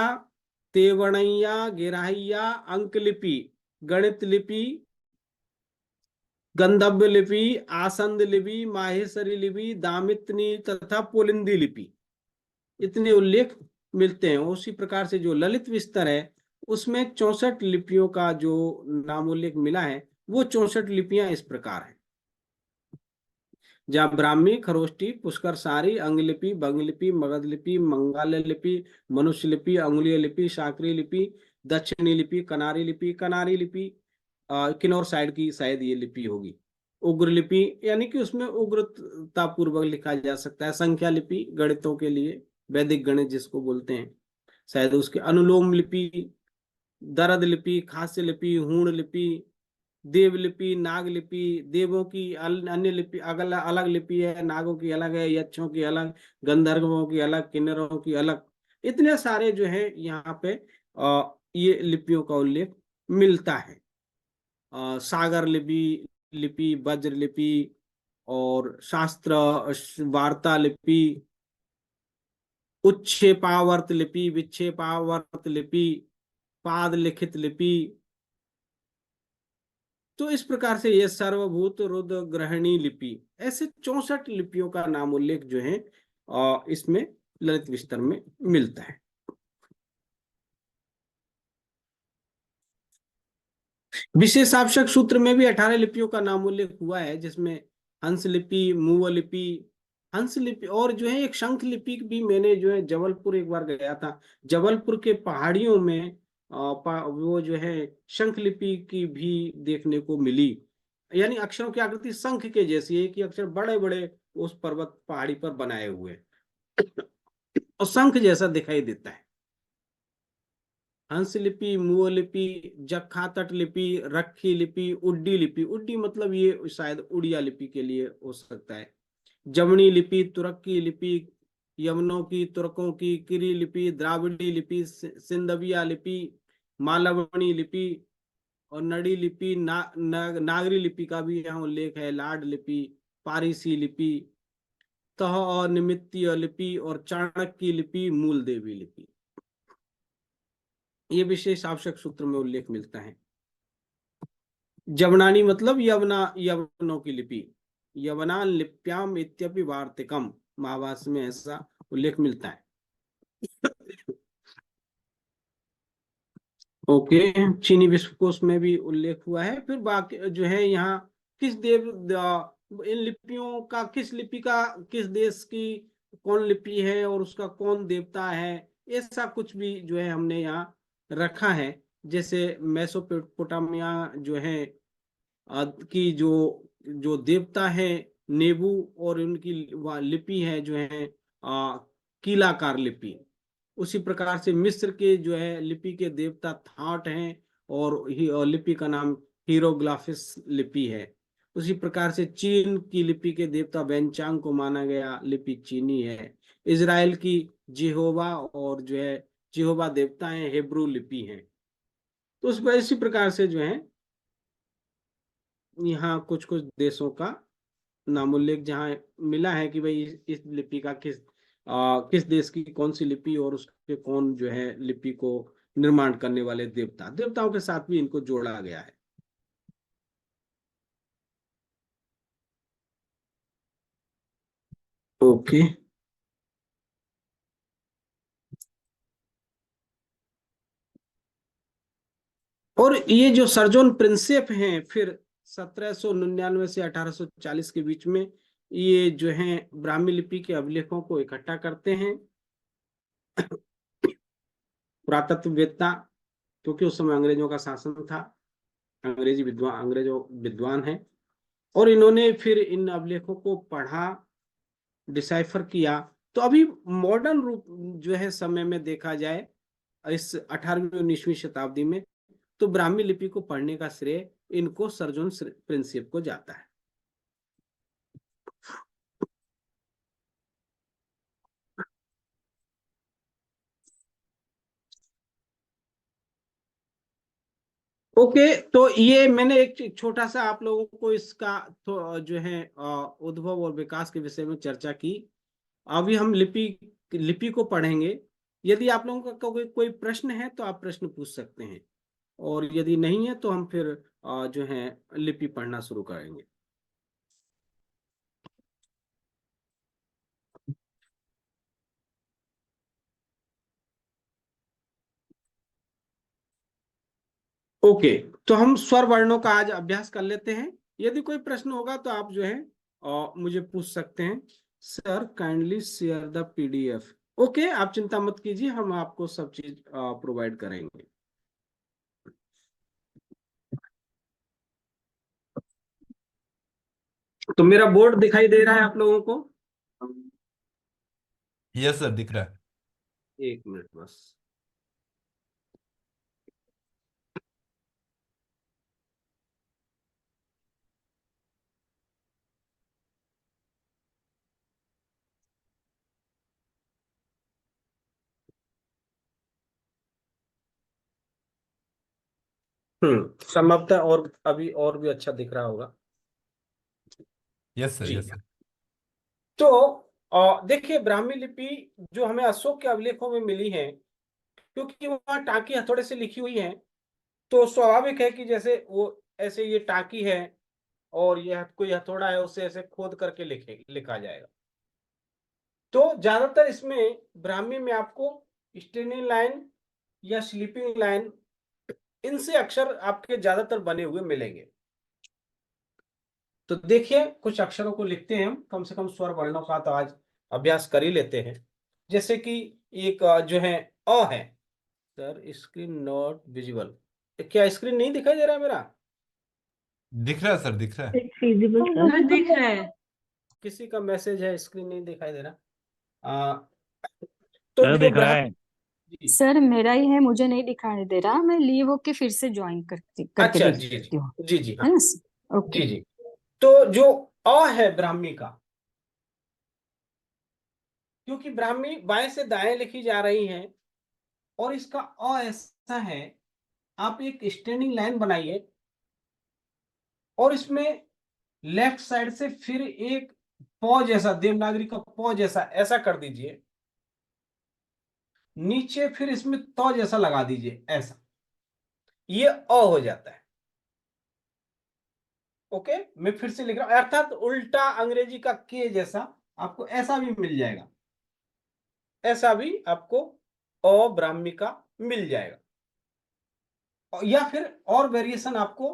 तेवणैया, गिराहिया, अंक लिपि, गणित लिपि, गंधव्य लिपि, आसंद लिपि, माहेश्वरी लिपि, दामित्नी तथा पुलिंदी लिपि, इतने उल्लेख मिलते हैं। उसी प्रकार से जो ललित विस्तर है उसमें 64 लिपियों का जो नाम उल्लेख मिला है, वो 64 लिपियां इस प्रकार है। जहाँ ब्राह्मी, खरोष्टी, पुष्कर सारी, अंगलिपि, बंगलिपि, मगध लिपि, मंगल लिपि, मनुष्य लिपि, अंगुलीय लिपि, शाकरी लिपि, दक्षिणी लिपि, कनारी लिपि, कनारी लिपि किन्नौर साइड की शायद ये लिपि होगी, उग्र लिपि, यानी कि उसमें उग्रता पूर्वक लिखा जा सकता है, संख्या लिपि गणितों के लिए, वैदिक गणित जिसको बोलते हैं, शायद उसके अनुलोम लिपि, दरद लिपि, खास्य लिपि, हूण लिपि, देवलिपि, नागलिपि, देवों की अन्य लिपि, अलग अलग लिपि है, नागों की अलग है, यक्षों की अलग, गंधर्वों की अलग, किन्नरों की अलग, इतने सारे जो है यहाँ पे ये लिपियों का उल्लेख मिलता है। सागर लिपि, लिपि, वज्र लिपि, और शास्त्र वार्ता लिपि, उच्छेपावर्त लिपि, विक्षेपावर्त लिपि, पाद लिखित लिपि। तो इस प्रकार से ये सर्वभूत रुद्र ग्रहणी लिपि, ऐसे 64 लिपियों का नाम उल्लेख जो है इसमें ललित विस्तर में मिलता है। विशेषावश्यक सूत्र में भी 18 लिपियों का नाम उल्लेख हुआ है, जिसमें हंस लिपि, मूव लिपि, हंस लिपि, और जो है एक शंख लिपि भी, मैंने जो है जबलपुर एक बार गया था, जबलपुर के पहाड़ियों में वो जो है शंख लिपि की भी देखने को मिली। यानी अक्षरों की आकृति शंख के जैसी है, कि अक्षर बड़े बड़े उस पर्वत पहाड़ी पर बनाए हुए और शंख जैसा दिखाई देता है। हंस लिपि, मुअ लिपि, जखा तट लिपि, रखी लिपि, उड्डी लिपि, उड्डी मतलब ये शायद उड़िया लिपि के लिए हो सकता है, जमनी लिपि, तुर्की लिपि, यमनों की, तुर्कों की, किरी लिपि, द्राविड़ी लिपि, सिंधविया लिपि, मालवणी लिपि, और नड़ी लिपि, नागरी लिपि का भी यहाँ उल्लेख है, लाड लिपि, पारसी लिपि, तह अनिमित्तीय लिपि और चाणक्य लिपि मूल देवी लिपि। ये विशेष आवश्यक सूत्र में उल्लेख मिलता है। यवनानी मतलब यवनों की लिपि, यवनान लिप्याम इत्यपि वार्तिकम, महाभाष्य में ऐसा उल्लेख मिलता है। ओके, चीनी विश्वकोश में भी उल्लेख हुआ है। फिर बाकी जो है यहाँ किस इन लिपियों का, किस लिपि का किस देश की कौन लिपि है और उसका कौन देवता है, ऐसा कुछ भी जो है हमने यहाँ रखा है। जैसे मेसोपोटामिया जो है की जो जो देवता है नेबू, और उनकी लिपि है जो है कीलाकार लिपि। उसी प्रकार से मिस्र के जो है लिपि के देवता थाट हैं, और लिपि का नाम हीरोग्लाफिस लिपि है। उसी प्रकार से चीन की लिपि के देवता वेनचांग को माना गया लिपि चीनी है। इजराइल की जेहोवा और जो है जेहोवा देवता है हेब्रू लिपि है। तो इसी प्रकार से जो है यहाँ कुछ कुछ देशों का नामोल्लेख जहाँ मिला है कि भाई इस लिपि का किस देश की कौन सी लिपि और उसके कौन जो है लिपि को निर्माण करने वाले देवताओं के साथ भी इनको जोड़ा गया है। ओके, और ये जो सर्जन प्रिंसेप हैं, फिर 1799 से 1840 के बीच में ये जो है ब्राह्मी लिपि के अभिलेखों को इकट्ठा करते हैं पुरातत्ववेत्ता, क्योंकि उस समय अंग्रेजों का शासन था, अंग्रेजों विद्वान हैं, और इन्होंने फिर इन अभिलेखों को पढ़ा, डिसाइफर किया। तो अभी मॉडर्न रूप जो है समय में देखा जाए इस 18वीं 19वीं शताब्दी में, तो ब्राह्मी लिपि को पढ़ने का श्रेय इनको सर्जन प्रिंसेप को जाता है। ओके, तो ये मैंने एक छोटा सा आप लोगों को इसका तो जो है उद्भव और विकास के विषय में चर्चा की। अभी हम लिपि को पढ़ेंगे। यदि आप लोगों का कोई प्रश्न है तो आप प्रश्न पूछ सकते हैं, और यदि नहीं है तो हम फिर जो है लिपि पढ़ना शुरू करेंगे। ओके, तो हम स्वर वर्णों का आज अभ्यास कर लेते हैं। यदि कोई प्रश्न होगा तो आप जो है मुझे पूछ सकते हैं। Sir kindly share the PDF. Okay, आप चिंता मत कीजिए, हम आपको सब चीज प्रोवाइड करेंगे। तो मेरा बोर्ड दिखाई दे रहा है आप लोगों को? यस सर, दिख रहा है। एक मिनट बस। संभवतः और अभी और भी अच्छा दिख रहा होगा। यस सर, जी, यस सर। तो देखिए ब्राह्मी लिपि जो हमें अशोक के अभिलेखों में मिली है, क्योंकि वहां टाकी हथौड़े से लिखी हुई है, तो स्वाभाविक है कि जैसे वो ऐसे ये टाकी है और ये कोई हथौड़ा है, उससे ऐसे खोद करके लिखा जाएगा। तो ज्यादातर इसमें ब्राह्मी में आपको स्टेनिंग लाइन या स्लीपिंग लाइन, इनसे अक्षर आपके ज्यादातर बने हुए मिलेंगे। तो देखिए कुछ अक्षरों को लिखते हैं हम, कम से कम स्वर वर्णों का तो आज अभ्यास कर ही लेते हैं। जैसे कि एक जो है अ है। सर स्क्रीन नॉट विजिबल, क्या स्क्रीन नहीं दिखाई दे रहा मेरा? दिख रहा है सर, दिख रहा है। feasible sir. दिख रहा है। किसी का मैसेज है, स्क्रीन नहीं दिखाई दे रहा। तो सर जो दिख रहा है। जी, सर मेरा ही है, मुझे नहीं दिखाई दे रहा, मैं लीव होके फिर से ज्वाइन करके अच्छा, जी देखती हूँ। जी जी हाँ, है ना? ओके। जी जी। तो जो अ है ब्राह्मी का, क्योंकि ब्राह्मी बाएं से दाएं लिखी जा रही है, और इसका अ ऐसा है, आप एक स्टैंडिंग लाइन बनाइए और इसमें लेफ्ट साइड से फिर एक पौ जैसा, देवनागरी का पौ जैसा ऐसा कर दीजिए, नीचे फिर इसमें तो जैसा लगा दीजिए ऐसा, ये अ हो जाता है। ओके, मैं फिर से लिख रहा हूं, अर्थात उल्टा अंग्रेजी का के जैसा आपको ऐसा भी मिल जाएगा, ऐसा भी आपको अ ब्राह्मी का मिल जाएगा, या फिर और वेरिएशन आपको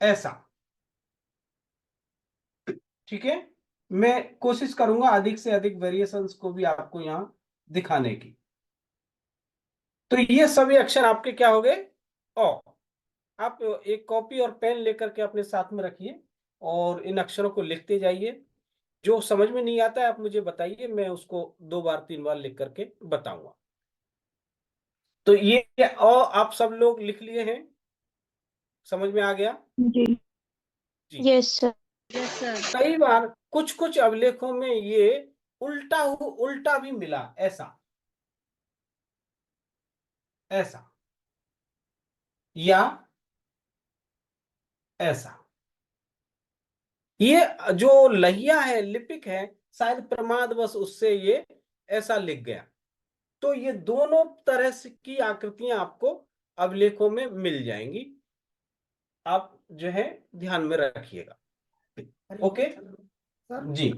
ऐसा। ठीक है, मैं कोशिश करूंगा अधिक से अधिक वेरिएशंस को भी आपको यहां दिखाने की। तो ये सभी अक्षर आपके क्या हो गए, अ। आप एक कॉपी और पेन लेकर के अपने साथ में रखिए और इन अक्षरों को लिखते जाइए। जो समझ में नहीं आता है आप मुझे बताइए, मैं उसको 2 बार 3 बार लिख करके बताऊंगा। तो ये आप सब लोग लिख लिए हैं, समझ में आ गया जी। जी। Yes sir. Yes sir. कई बार कुछ कुछ अभिलेखों में ये उल्टा भी मिला, ऐसा ऐसा या ऐसा। ये जो लहिया है, लिपिक है, शायद प्रमादवश उससे ये ऐसा लिख गया। तो ये दोनों तरह से की आकृतियां आपको अभिलेखों में मिल जाएंगी, आप जो है ध्यान में रखिएगा। ओके सर जी,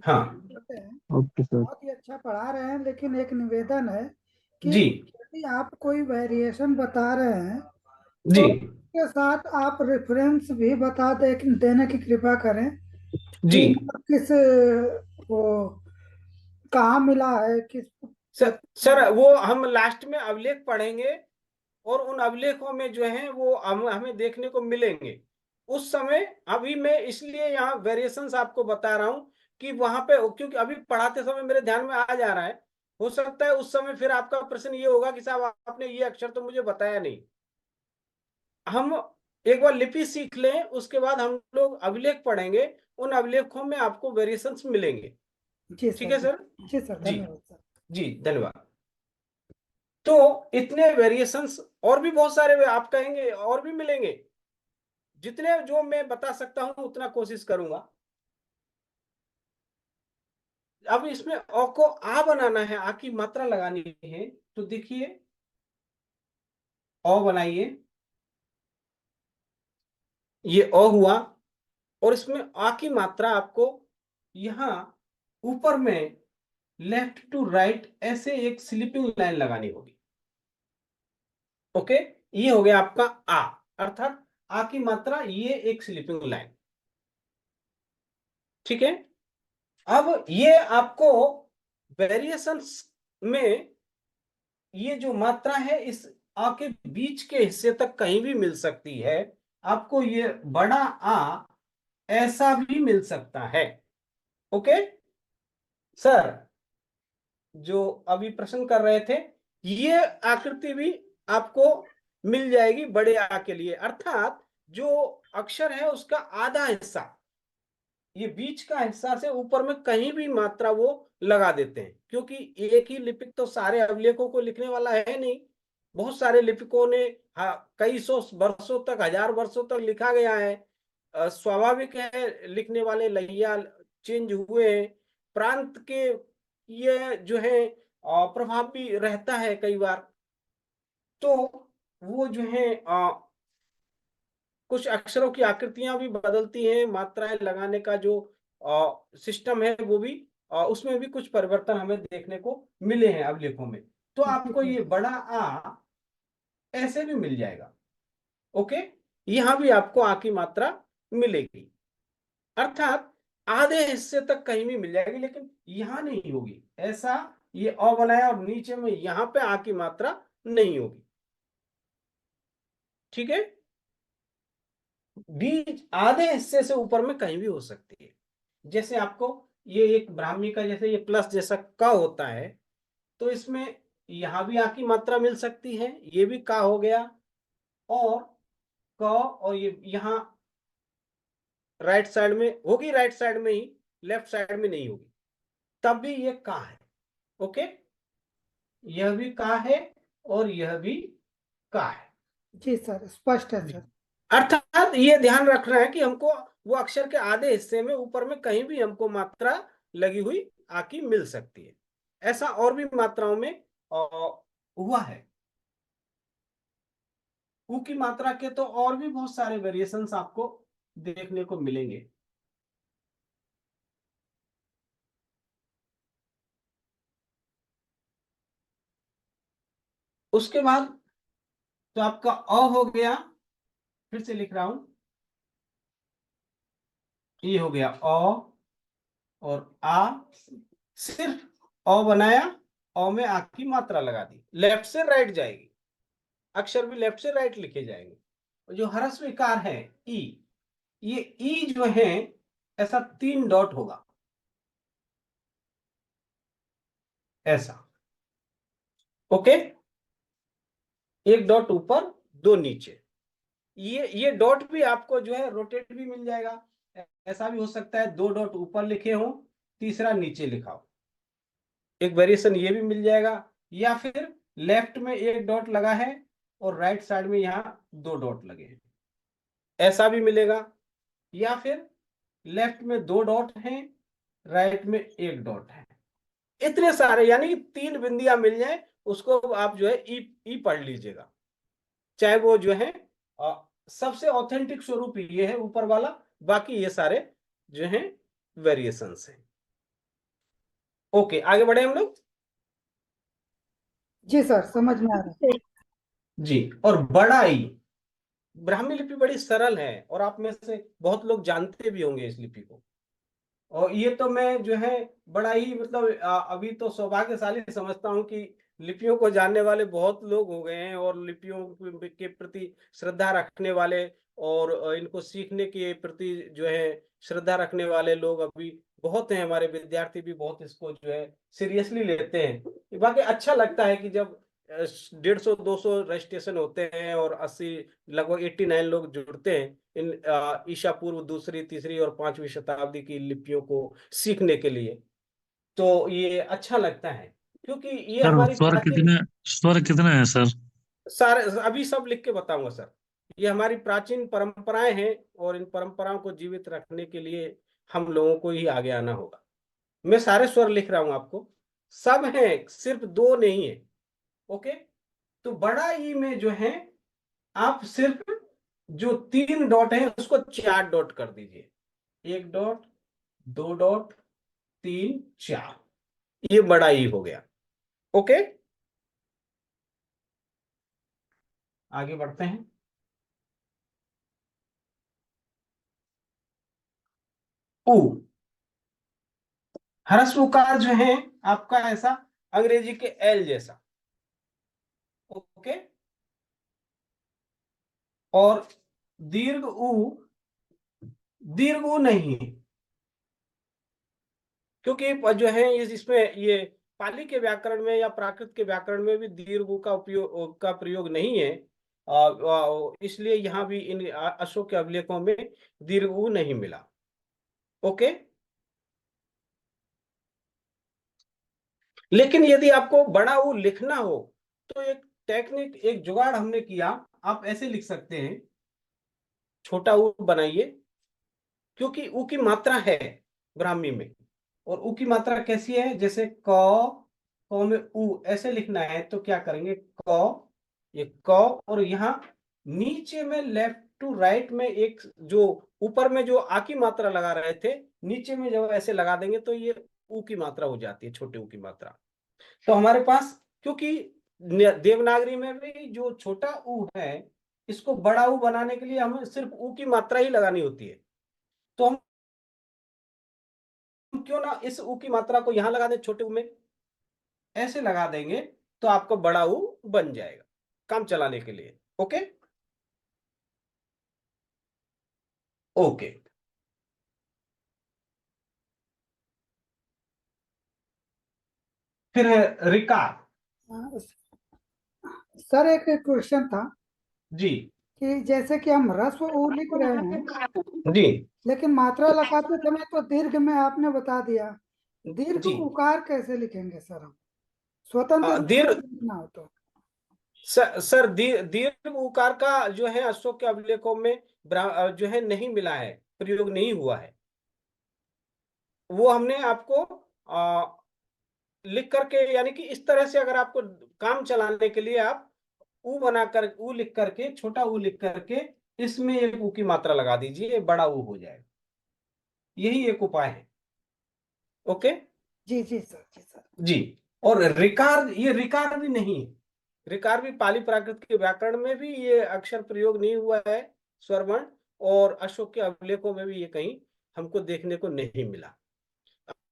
हाँ कहते हैं ओके सर। बहुत ही अच्छा पढ़ा रहे हैं, लेकिन एक निवेदन है कि जी यदि आप कोई वेरिएशन बता रहे हैं जी तो उसके साथ आप रेफरेंस भी बता देने की कृपा करें जी। कि किस वो कहाँ मिला है, किस सर वो हम लास्ट में अभिलेख पढ़ेंगे और उन अभिलेखों में जो है वो हमें देखने को मिलेंगे उस समय। अभी मैं इसलिए यहाँ वेरिएशंस आपको बता रहा हूँ कि वहां पे, क्योंकि अभी पढ़ाते समय मेरे ध्यान में आ जा रहा है, हो सकता है उस समय फिर आपका प्रश्न ये होगा कि साहब आपने ये अक्षर तो मुझे बताया नहीं। हम एक बार लिपि सीख लें, उसके बाद हम लोग अभिलेख पढ़ेंगे, उन अभिलेखों में आपको वेरिएशंस मिलेंगे। जी ठीक सर। है सर जी सर, जी धन्यवाद सर। जी, धन्यवाद। तो इतने वेरिएशंस और भी बहुत सारे आप कहेंगे और भी मिलेंगे, जितने जो मैं बता सकता हूं उतना कोशिश करूंगा। अब इसमें अ को आ बनाना है, आ की मात्रा लगानी है, तो देखिए अ बनाइए, ये अ हुआ, और इसमें आ की मात्रा आपको यहां ऊपर में लेफ्ट टू राइट ऐसे एक स्लीपिंग लाइन लगानी होगी। ओके, ये हो गया आपका आ, अर्थात आ की मात्रा ये एक स्लीपिंग लाइन। ठीक है, अब ये आपको वेरिएशंस में ये जो मात्रा है इस आ के बीच के हिस्से तक कहीं भी मिल सकती है। आपको ये बड़ा आ ऐसा भी मिल सकता है। ओके सर, जो अभी प्रश्न कर रहे थे, ये आकृति भी आपको मिल जाएगी बड़े आ के लिए, अर्थात जो अक्षर है उसका आधा हिस्सा, ये बीच का हिस्सा से ऊपर में कहीं भी मात्रा वो लगा देते हैं, क्योंकि एक ही लिपिक तो सारे अभिलेखों को लिखने वाला है नहीं। बहुत सारे लिपिकों ने कई सौ वर्षों तक, हजार वर्षों तक लिखा गया है। स्वाभाविक है, लिखने वाले लहिया चेंज हुए हैं, प्रांत के ये जो है प्रभाव भी रहता है कई बार। तो वो जो है कुछ अक्षरों की आकृतियां भी बदलती हैं, मात्राएं लगाने का जो सिस्टम है वो भी, उसमें भी कुछ परिवर्तन हमें देखने को मिले हैं अभिलेखों में। तो आपको ये बड़ा आ ऐसे भी मिल जाएगा। ओके, यहां भी आपको आ की मात्रा मिलेगी, अर्थात आधे हिस्से तक कहीं भी मिल जाएगी, लेकिन यहां नहीं होगी ऐसा। ये अ बनाया और नीचे में यहां पे आ की मात्रा नहीं होगी। ठीक है, बीच आधे हिस्से से ऊपर में कहीं भी हो सकती है। जैसे आपको ये एक ब्राह्मी का जैसे ये प्लस जैसा क होता है, तो इसमें यहां भी आ की मात्रा मिल सकती है, ये भी का हो गया, और क, और ये यहां राइट साइड में होगी, राइट साइड में ही, लेफ्ट साइड में नहीं होगी, तब भी ये का है। ओके, यह भी का है और यह भी का है। जी सर, स्पष्ट है सर। अर्थात ये ध्यान रखना है कि हमको वो अक्षर के आधे हिस्से में ऊपर में कहीं भी हमको मात्रा लगी हुई आकी मिल सकती है। ऐसा और भी मात्राओं में हुआ है। ऊ की मात्रा के तो और भी बहुत सारे वेरिएशंस आपको देखने को मिलेंगे। उसके बाद तो आपका अ हो गया, फिर से लिख रहा हूं, ये हो गया अ और आ, सिर्फ अ बनाया, अ में आ की मात्रा लगा दी, लेफ्ट से राइट जाएगी, अक्षर भी लेफ्ट से राइट लिखे जाएंगे। जो ह्रस्व इकार है ई, ये ई जो है ऐसा 3 डॉट होगा, ऐसा, ओके, 1 डॉट ऊपर 2 नीचे। ये डॉट भी आपको जो है रोटेट भी मिल जाएगा, ऐसा भी हो सकता है 2 डॉट ऊपर लिखे हो, तीसरा नीचे लिखा हो, एक वेरिएशन ये भी मिल जाएगा। या फिर लेफ्ट में 1 डॉट लगा है और राइट साइड में यहां 2 डॉट लगे हैं, ऐसा भी मिलेगा। या फिर लेफ्ट में 2 डॉट हैं, राइट में 1 डॉट है, इतने सारे, यानी कि 3 बिंदियां मिल जाए उसको आप जो है ई पढ़ लीजिएगा, चाहे वो जो है सबसे ऑथेंटिक स्वरूप ये है ऊपर वाला, बाकी ये सारे जो हैं वेरिएशंस हैं। ओके, आगे बढ़े हम लोग। जी सर, समझ में आ रहा है। जी, और बड़ा ई, ब्राह्मी लिपि बड़ी सरल है और आप में से बहुत लोग जानते भी होंगे इस लिपि को। और ये तो मैं जो है बड़ा ही मतलब अभी तो सौभाग्यशाली समझता हूँ कि लिपियों को जानने वाले बहुत लोग हो गए हैं और लिपियों के प्रति श्रद्धा रखने वाले और इनको सीखने के प्रति जो है श्रद्धा रखने वाले लोग अभी बहुत हैं। हमारे विद्यार्थी भी बहुत इसको जो है सीरियसली लेते हैं। बाकी अच्छा लगता है कि जब 150-200 रजिस्ट्रेशन होते हैं और 80 लगभग 89 लोग जुड़ते हैं इन ईसा पूर्व 2री, 3री और 5वीं शताब्दी की लिपियों को सीखने के लिए, तो ये अच्छा लगता है क्योंकि ये सर हमारी प्राचीन, स्वर कितने हैं सर? सारे अभी सब लिख के बताऊंगा सर। ये हमारी प्राचीन परंपराएं हैं और इन परंपराओं को जीवित रखने के लिए हम लोगों को ही आगे आना होगा। मैं सारे स्वर लिख रहा हूं आपको, सब हैं, सिर्फ 2 नहीं है। ओके, तो बड़ा ई में जो है आप सिर्फ जो 3 डॉट है उसको 4 डॉट कर दीजिए, 1 डॉट, 2 डॉट, 3, 4, ये बड़ा ई हो गया। ओके, आगे बढ़ते हैं। ऊ, ह्रस्व उकार जो है आपका ऐसा अंग्रेजी के एल जैसा, ओके, और दीर्घ ऊ नहीं है, क्योंकि जो है इसमें ये पाली के व्याकरण में या प्राकृत के व्याकरण में भी दीर्घ ऊ का प्रयोग नहीं है, इसलिए यहां भी इन अशोक के अभिलेखों में दीर्घ ऊ नहीं मिला। ओके, लेकिन यदि आपको बड़ा ऊ लिखना हो तो एक टेक्निक, एक जुगाड़ हमने किया, आप ऐसे लिख सकते हैं, छोटा ऊ बनाइए, क्योंकि ऊ की मात्रा है ब्राह्मी में, और ऊ की मात्रा कैसी है, जैसे क में ऊ ऐसे लिखना है तो क्या करेंगे, क, ये क, और यहां नीचे में लेफ्ट टू राइट में एक जो ऊपर में जो आ की मात्रा लगा रहे थे, नीचे में जब ऐसे लगा देंगे तो ये ऊ की मात्रा हो जाती है, छोटे ऊ की मात्रा। तो हमारे पास, क्योंकि देवनागरी में भी जो छोटा ऊ है इसको बड़ा ऊ बनाने के लिए हमें सिर्फ ऊ की मात्रा ही लगानी होती है, तो हम क्यों ना इस ऊ की मात्रा को यहां लगा दें, छोटे ऊ में ऐसे लगा देंगे तो आपको बड़ा ऊ बन जाएगा काम चलाने के लिए। ओके, ओके, फिर है रिकार। सर एक क्वेश्चन था जी कि जैसे कि हम ह्रस्व ऊ लिख रहे हैं, जी लेकिन मात्रा लगाते समय तो दीर्घ में आपने बता दिया, दीर्घ जी, उकार कैसे लिखेंगे सर हम, स्वतंत्र रूप दीर्घ, से लिखना हो तो? सर दीर्घ उकार का जो है अशोक के अभिलेखों में जो है नहीं मिला है, प्रयोग नहीं हुआ है, वो हमने आपको लिख करके, यानी कि इस तरह से अगर आपको काम चलाने के लिए आप ऊ बनाकर, ऊ लिख करके, छोटा ऊ लिख करके इसमें एक ऊ की मात्रा लगा दीजिए, बड़ा ऊ हो जाएगा। यही एक उपाय है। ओके जी जी सर, जी सर। जी। और रिकार, ये रिकार भी नहीं है, रिकार भी पाली प्राकृत के व्याकरण में भी ये अक्षर प्रयोग नहीं हुआ है, स्वरवर्ण, और अशोक के अभिलेखों में भी ये कहीं हमको देखने को नहीं मिला।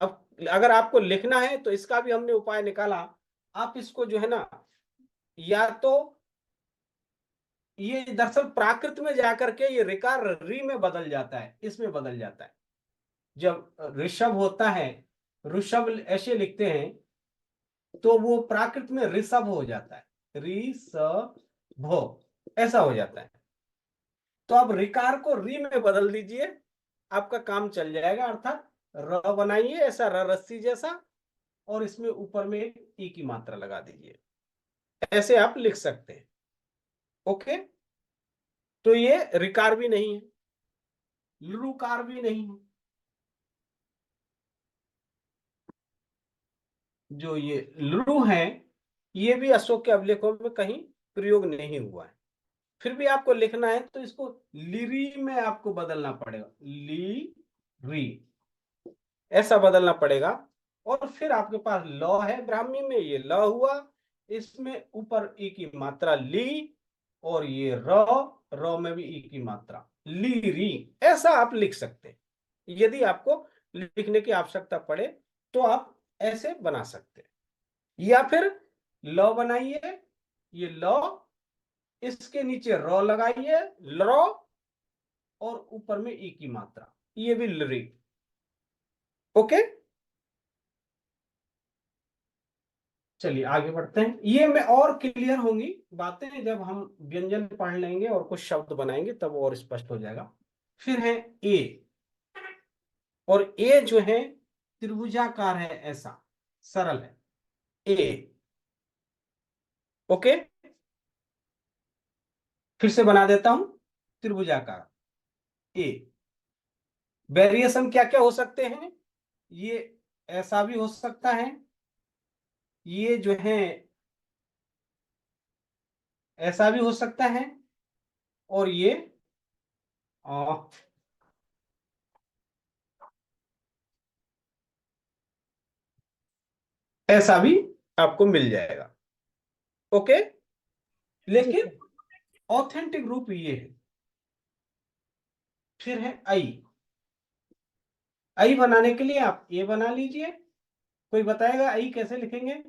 अब अगर आपको लिखना है तो इसका भी हमने उपाय निकाला। आप इसको जो है ना, या तो ये दरअसल प्राकृत में जाकर के ये रिकार री में बदल जाता है, इसमें बदल जाता है। जब ऋषभ होता है, ऋषभ ऐसे लिखते हैं, तो वो प्राकृत में ऋषभ हो जाता है, ऋषभ ऐसा हो जाता है। तो आप रिकार को री में बदल दीजिए, आपका काम चल जाएगा। अर्थात र बनाइए ऐसा र रस्सी जैसा, और इसमें ऊपर में एक ई की मात्रा लगा दीजिए, ऐसे आप लिख सकते हैं। ओके, तो ये रिकार भी नहीं है, लुकार भी नहीं है। जो ये लुरु है, ये भी अशोक के अभिलेखों में कहीं प्रयोग नहीं हुआ है। फिर भी आपको लिखना है तो इसको लिरी में आपको बदलना पड़ेगा, ली री ऐसा बदलना पड़ेगा। और फिर आपके पास ल है ब्राह्मी में, ये ल हुआ, इसमें ऊपर ई की मात्रा ली, और ये र में भी ई की मात्रा ली री, ऐसा आप लिख सकते हैं। यदि आपको लिखने की आवश्यकता पड़े तो आप ऐसे बना सकते हैं। या फिर ल बनाइए, ये ल, इसके नीचे र लगाइए, ल, और ऊपर में ई की मात्रा, ये भी लरी। ओके, चलिए आगे बढ़ते हैं। ये में और क्लियर होंगी बातें जब हम व्यंजन पढ़ लेंगे और कुछ शब्द बनाएंगे, तब और स्पष्ट हो जाएगा। फिर है ए, और ए जो है त्रिभुजाकार है, ऐसा सरल है ए। ओके, फिर से बना देता हूं, त्रिभुजाकार ए। वेरिएशन क्या क्या हो सकते हैं, ये ऐसा भी हो सकता है, ये जो है ऐसा भी हो सकता है, और ये ऐसा भी आपको मिल जाएगा। ओके, लेकिन ऑथेंटिक रूप ये है। फिर है आई। आई बनाने के लिए आप ए बना लीजिए। कोई बताएगा आई कैसे लिखेंगे?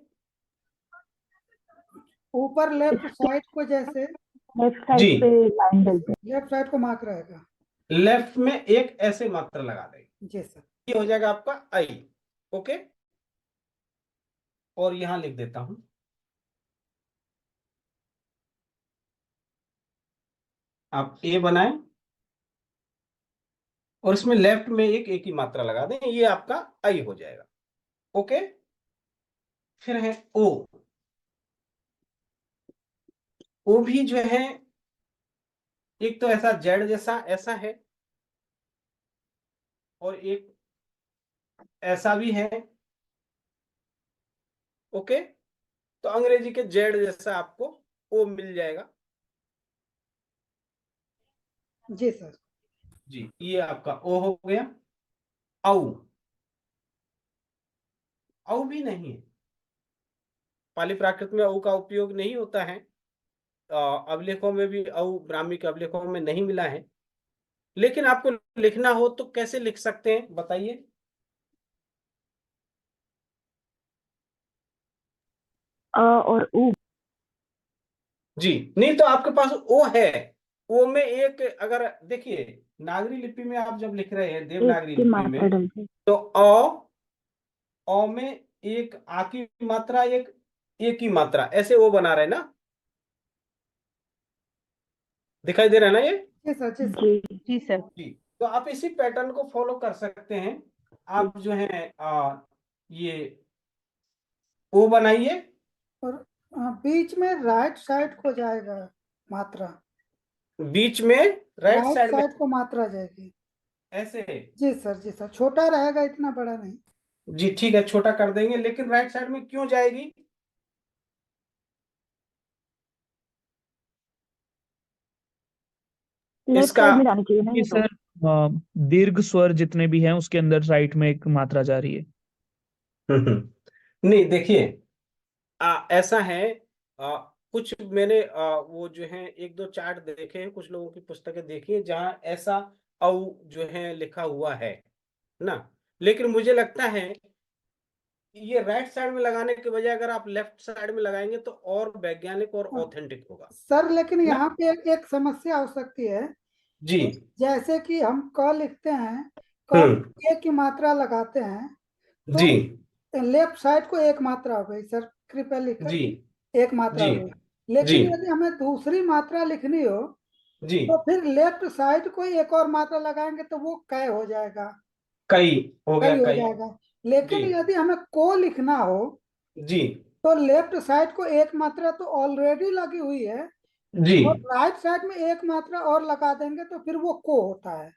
ऊपर लेफ्ट साइड को, जैसे लेफ्ट जी, साइड पे लाइन डलते हैं। लेफ्ट साइड को मार्क रहेगा। लेफ्ट में एक ऐसे मात्रा लगा देंगे, जी सर। ये हो जाएगा आपका आई। ओके, और यहां लिख देता हूं, आप ए बनाएं और इसमें लेफ्ट में एक की मात्रा लगा दें, ये आपका आई हो जाएगा। ओके, फिर है ओ। ओ भी जो है, एक तो ऐसा जेड जैसा ऐसा है, और एक ऐसा भी है। ओके, तो अंग्रेजी के जेड जैसा आपको ओ मिल जाएगा। जी सर। जी, ये आपका ओ हो गया। औ, औ भी नहीं है, पाली प्राकृत में औ का उपयोग नहीं होता है। अभिलेखों में भी औ ब्राह्मी के अभिलेखों में नहीं मिला है। लेकिन आपको लिखना हो तो कैसे लिख सकते हैं बताइए? और ऊ। जी, नहीं तो आपके पास ओ है, ओ में एक, अगर देखिए नागरी लिपि में आप जब लिख रहे हैं, एक देवनागरी की लिपि मात्रा में, डलती है। तो औ में एक आ की मात्रा, एक ए की मात्रा, ऐसे वो बना रहे ना, दिखाई दे रहा है ना ये? जी सर, जी सर। जी जी सर। जी, तो आप इसी पैटर्न को फॉलो कर सकते हैं। आप जो है ये ओ बनाइए, और बीच में राइट साइड को जाएगा मात्रा, बीच में राइट राइट साइड में साइड को मात्रा जाएगी। ऐसे। जी सर छोटा रहेगा, इतना बड़ा नहीं। जी ठीक है, छोटा कर देंगे, लेकिन राइट साइड में क्यों जाएगी? लेफ्ट इसका साइड में जानी चाहिए ना कि ये तो। सर दीर्घ स्वर जितने भी हैं उसके अंदर राइट में एक मात्रा जा रही है। नहीं देखिए, ऐसा है, कुछ मैंने वो जो है एक दो चार्ट देखे हैं, कुछ लोगों की पुस्तकें देखी हैं जहां ऐसा औ जो है लिखा हुआ है ना, लेकिन मुझे लगता है ये राइट साइड में लगाने के बजाय अगर आप लेफ्ट साइड में लगाएंगे तो और वैज्ञानिक और हाँ, ऑथेंटिक होगा सर लेकिन ना। यहाँ पे एक समस्या हो सकती है जी। कि जैसे कि हम क लिखते हैं, क हम्म। ए की मात्रा लगाते हैं, जी। तो लेफ्ट साइड को एक मात्रा हो गई सर, कृपया लिखकर, जी। एक मात्रा जी। हो गई। जी। लेकिन यदि हमें दूसरी मात्रा लिखनी हो जी। तो फिर लेफ्ट साइड को एक और मात्रा लगाएंगे तो वो कै हो जाएगा, कई हो गया, कई हो कई। जाएगा। जी। लेकिन यदि हमें को लिखना हो जी। तो लेफ्ट साइड को एक मात्रा तो ऑलरेडी लगी हुई है, जी। और राइट साइड में एक मात्रा और लगा देंगे तो फिर वो को होता है।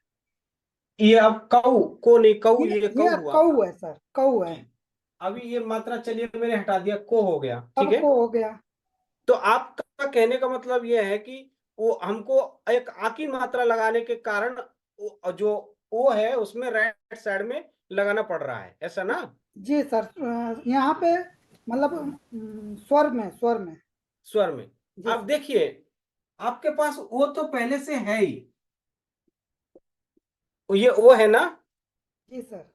ये अब कऊ को नहीं, कऊ ये ये ये कऊ हुआ। कऊ है सर, कऊ है। जी। अभी ये मात्रा चलिए मैंने हटा दिया, को हो गया, ठीक अब है। को हो गया। तो आपका कहने का मतलब ये है कि वो हमको एक आ की मात्रा लगाने के कारण जो ओ है उसमें राइट साइड में लगाना पड़ रहा है, ऐसा ना। जी सर, यहाँ पे मतलब स्वर में। स्वर में। जी अब सर। देखिए, आपके पास वो तो पहले से है ही, ये वो है ना। जी सर,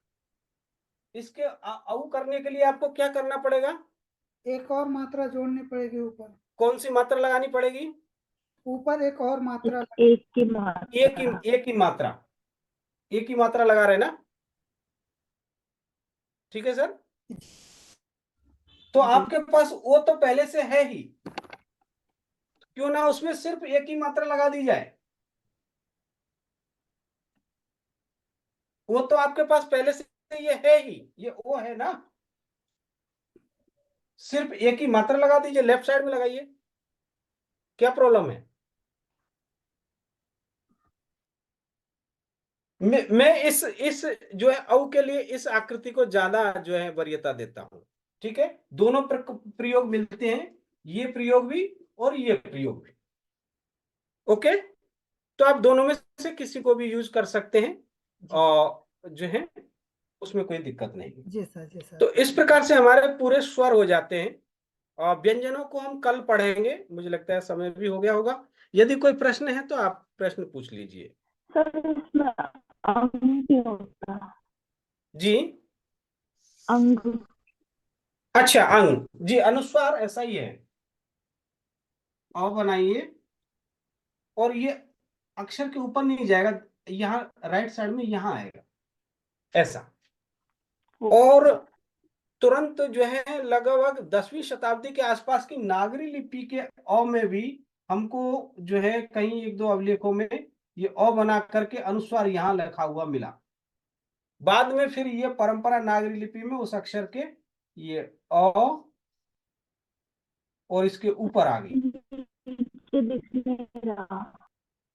इसके औ करने के लिए आपको क्या करना पड़ेगा? एक और मात्रा जोड़नी पड़ेगी ऊपर। कौन सी मात्रा लगानी पड़ेगी? ऊपर एक और मात्रा। एक की एक मात्रा। ही, एक ही मात्रा, एक ही मात्रा लगा रहे हैं ना, ठीक है सर। तो जी आपके पास वो तो पहले से है ही, क्यों ना उसमें सिर्फ एक ही मात्रा लगा दी जाए। वो तो आपके पास पहले से ये है ही, ये वो है ना, सिर्फ एक ही मात्रा लगा दीजिए, लेफ्ट साइड में लगाइए, क्या प्रॉब्लम है? मैं इस जो है औ के लिए इस आकृति को ज्यादा जो है वरीयता देता हूं, ठीक है। दोनों प्रयोग मिलते हैं, ये प्रयोग भी और ये प्रयोग भी, ओके। तो आप दोनों में से किसी को भी यूज कर सकते हैं, और जो है उसमें कोई दिक्कत नहीं। जी सर, जी सर। तो इस प्रकार से हमारे पूरे स्वर हो जाते हैं, और व्यंजनों को हम कल पढ़ेंगे, मुझे लगता है समय भी हो गया होगा। यदि कोई प्रश्न है तो आप प्रश्न पूछ लीजिए। सर इसमें अंग भी होता है। जी। अंग। अच्छा, अंग, जी अनुस्वार ऐसा ही है, अ बनाइए, और ये अक्षर के ऊपर नहीं जाएगा, यहाँ राइट साइड में यहाँ आएगा, ऐसा। और तुरंत जो है लगभग 10वीं शताब्दी के आसपास की नागरी लिपि के अ में भी हमको जो है कहीं एक दो अभिलेखों में ये अ बना करके अनुस्वार यहाँ लिखा हुआ मिला। बाद में फिर ये परंपरा नागरी लिपि में उस अक्षर के ये अ और इसके ऊपर आ गई। नीचे दिख नहीं रहा।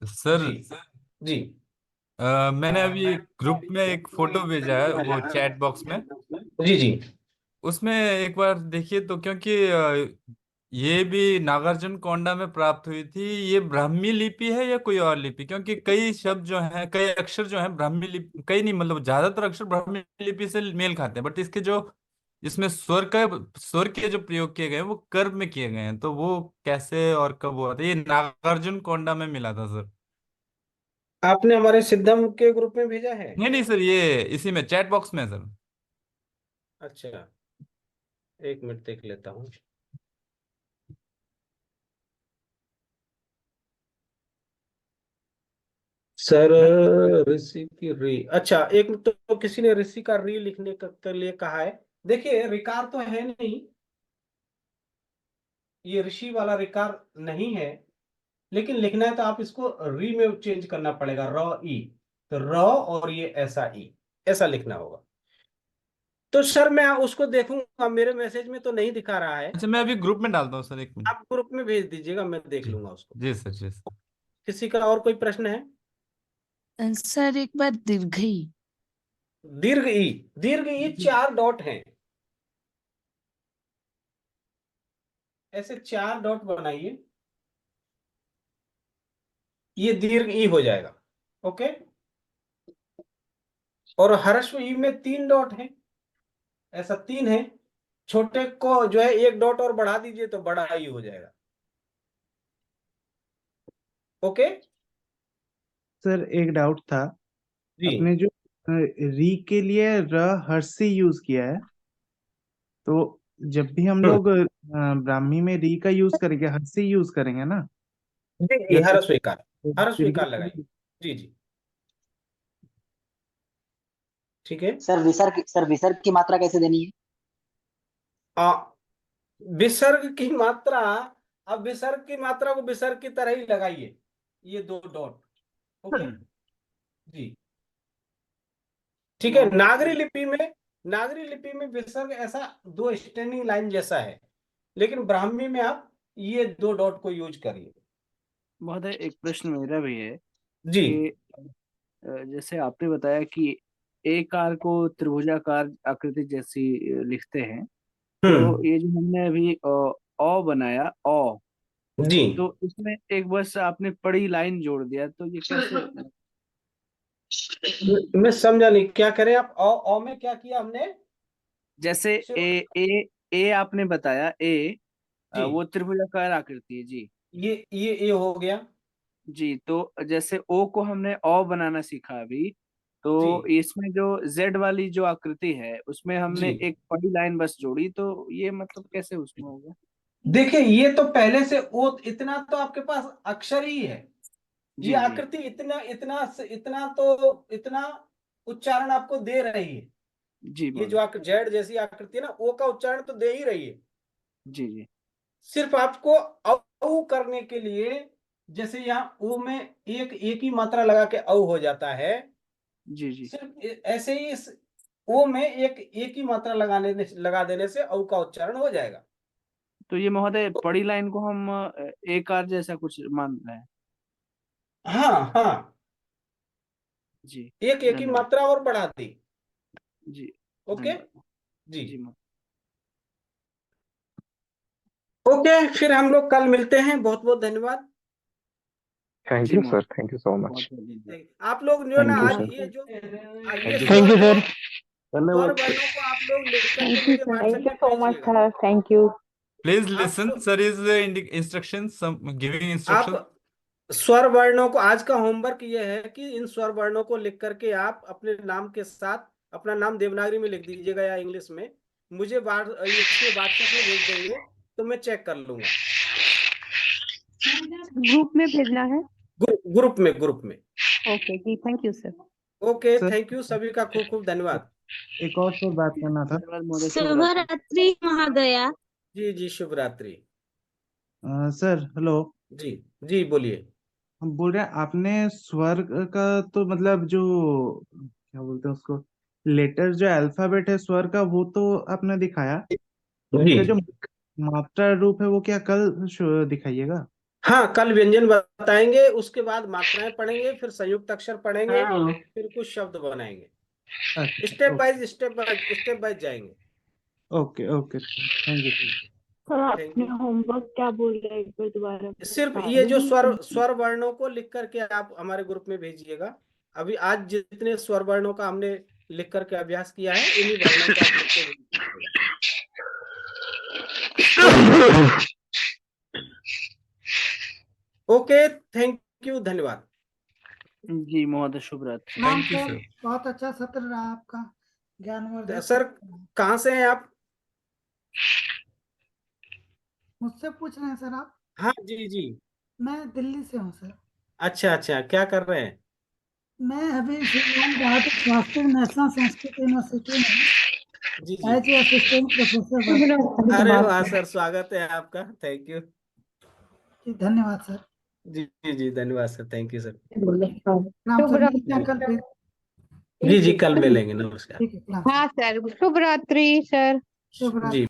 सर जी। जी। मैंने अभी ग्रुप में एक फोटो भेजा है वो चैट बॉक्स में। जी। जी। उसमें एक बार देखिए तो, क्योंकि ये भी नागार्जुन कोंडा में प्राप्त हुई थी। ये ब्राह्मी लिपि है या कोई और लिपि? क्योंकि कई शब्द जो हैं, कई अक्षर जो हैं ब्राह्मी लिपि, कई नहीं मतलब ज्यादातर अक्षर ब्राह्मी लिपि से मेल खाते हैं, बट इसके जो इसमें स्वर के जो प्रयोग किए गए हैं वो कर्व में किए गए हैं। तो वो कैसे और कब हुआ था? ये नागार्जुन कोंडा में मिला था सर। आपने हमारे सिद्धम के ग्रुप में भेजा है? नहीं नहीं सर, ये इसी में चैट बॉक्स में है सर। अच्छा, एक मिनट देख लेता हूँ। सर, ऋषि की री, अच्छा एक तो किसी ने ऋषि का री लिखने के लिए कहा है। देखिए रिकार तो है नहीं, ये ऋषि वाला रिकार नहीं है, लेकिन लिखना है तो आप इसको री में चेंज करना पड़ेगा, र ई, तो र और ये ऐसा ई, ऐसा लिखना होगा। तो सर मैं उसको देखूंगा, मेरे मैसेज में तो नहीं दिखा रहा है, अच्छा, मैं अभी ग्रुप में डालता हूँ सर, एक मिनट। आप ग्रुप में भेज दीजिएगा, मैं देख जी लूंगा उसको। जी सर, जी सर। किसी का और कोई प्रश्न है? सर एक बार दीर्घ ई। दीर्घ ई, दीर्घ ई 4 डॉट हैं, ऐसे 4 डॉट बनाइए, ये दीर्घ ई हो जाएगा। ओके, और ह्रस्व ई में 3 डॉट हैं, ऐसा 3 है, छोटे को जो है 1 डॉट और बढ़ा दीजिए तो बड़ा ई हो जाएगा। ओके सर एक डाउट था, जी। अपने जो री के लिए र हर्षी यूज किया है, तो जब भी हम लोग ब्राह्मी में री का यूज करेंगे हर्षी यूज करेंगे ना? जी जी, या हर फिर स्वीकार, हर स्वीकार लगाइए। दीर्घ? जी जी, ठीक है। सर विसर्ग की मात्रा कैसे देनी है? आ, विसर्ग की मात्रा, अब विसर्ग की मात्रा को विसर्ग की तरह ही लगाइए, ये 2 डॉट। ओके जी, ठीक है। नागरी लिपि में विसर्ग ऐसा 2 स्टैंडिंग लाइन जैसा है, लेकिन ब्राह्मी में आप ये 2 डॉट को यूज करिए। महोदय एक प्रश्न मेरा भी है जी कि जैसे आपने बताया कि एकार को त्रिभुजाकार आकृति जैसी लिखते हैं, तो ये जो हमने अभी अ बनाया अ, जी, तो इसमें एक बस आपने बड़ी लाइन जोड़ दिया, तो ये कैसे? मैं समझा नहीं, क्या करें आप? औ में क्या किया हमने? जैसे ए आपने बताया ए, जी, वो त्रिभुजाकार आकृति है जी। ये हो गया जी, तो जैसे ओ को हमने अ बनाना सीखा अभी, जी तो इसमें जो जेड वाली जो आकृति है उसमें हमने जी। एक बड़ी लाइन बस जोड़ी, तो ये मतलब कैसे उसमें होगा? देखिए, ये तो पहले से ओ, इतना तो आपके पास अक्षर ही है, ये जी जी आकृति इतना इतना इतना उच्चारण आपको दे रही है। जी ये जो जेड जैसी आकृति है ना, ओ का उच्चारण तो दे ही रही है। जी जी सिर्फ आपको औ करने के लिए, जैसे यहाँ ओ में एक ही मात्रा लगा के औ हो जाता है, जी जी। सिर्फ ऐसे ही इस ओ में एक ही मात्रा लगा देने से औ का उच्चारण हो जाएगा। तो ये महोदय बड़ी लाइन को हम एक आर जैसा कुछ मान रहे हैं? हाँ हाँ, जी, एक ही धन्यवाद। मात्रा और बढ़ा दी। जी, ओके धन्यवाद जी, जी महोदय। ओके, फिर हम लोग कल मिलते हैं। बहुत बहुत धन्यवाद। थैंक जी यू महोदय, sir, thank you so much. बहुत बहुत धन्यवाद। आप लोग जो ना थैंक यू आज सर। ये जो Thank you, thank you sir. स्वर धन्यवाद वर्णों को आप लोग लिख करके थैंक यू मुझे सर। व्हाट्सएप थैंक यू पे सो मच भेजिएगा। सर। Thank you. प्लीज आप listen, sir is instructions, giving instruction. आप स्वर वर्णों को, आज का होमवर्क ये है कि इन स्वर वर्णों को लिख करके आप अपने नाम के साथ अपना नाम देवनागरी में लिख दीजिएगा या इंग्लिश में, मुझे इसमें व्हाट्सएप में भेज देंगे तो मैं चेक कर लूंगा। ग्रुप में भेजना है। ग्रुप में। ओके जी, thank you sir. Okay, sir thank you सभी का खूब खूब धन्यवाद। एक और सर बात करना था। धन्यवाद महोदय, शुभ शुभ रात्रि। रात्रि महोदया। जी जी, शुभ रात्रि। सर हेलो, जी जी, बोलिए। हम बोल रहे हैं आपने स्वर का तो मतलब जो क्या बोलते हैं उसको, लेटर जो अल्फाबेट है स्वर का वो तो आपने दिखाया, जी उसका जो मात्रा रूप है वो क्या कल दिखाइएगा? हाँ, कल व्यंजन बताएंगे, उसके बाद मात्राएं पढ़ेंगे, फिर संयुक्त अक्षर पढ़ेंगे, फिर कुछ शब्द बनाएंगे। अच्छा स्टेप बाय जाएंगे। Okay okay, thank you. Sir thank आपने यू। होमवर्क क्या बोल रहे हैं, एक बार दोबारा सिर्फ बता ये जो देंगे? स्वर वर्णों को लिख करके आप हमारे ग्रुप में भेजिएगा। अभी आज जितने स्वर वर्णों का हमने लिख करके अभ्यास किया है, इन्हीं वर्णों को आप लिख के भेजिएगा। ओके, थैंक यू, धन्यवाद। जी महोदय, शुभ रात्रि। प्रणाम थैंक यू सर, सर। बहुत अच्छा सत्र रहा आपका, ज्ञानवर्धक। सर कहाँ से हैं आप? मुझसे पूछ रहे हैं सर आप? हाँ जी जी। मैं दिल्ली से हूँ सर। अच्छा अच्छा, क्या कर रहे हैं? मैं अभी श्रीमान बहादुर शास्त्री नेशनल संस्कृत यूनिवर्सिटी में जी जी। As a assistant professor. अरे वाह सर, स्वागत है आपका। Thank you. जी धन्यवाद सर। जी जी जी, धन्यवाद सर, थैंक यू सर। प्रणाम सर, मिलते हैं कल फिर। जी जी, कल मिलेंगे, नमस्कार। ठीक है, प्रणाम सर। हाँ सर, शुभ रात्रि सर। शुभ रात्रि। जी।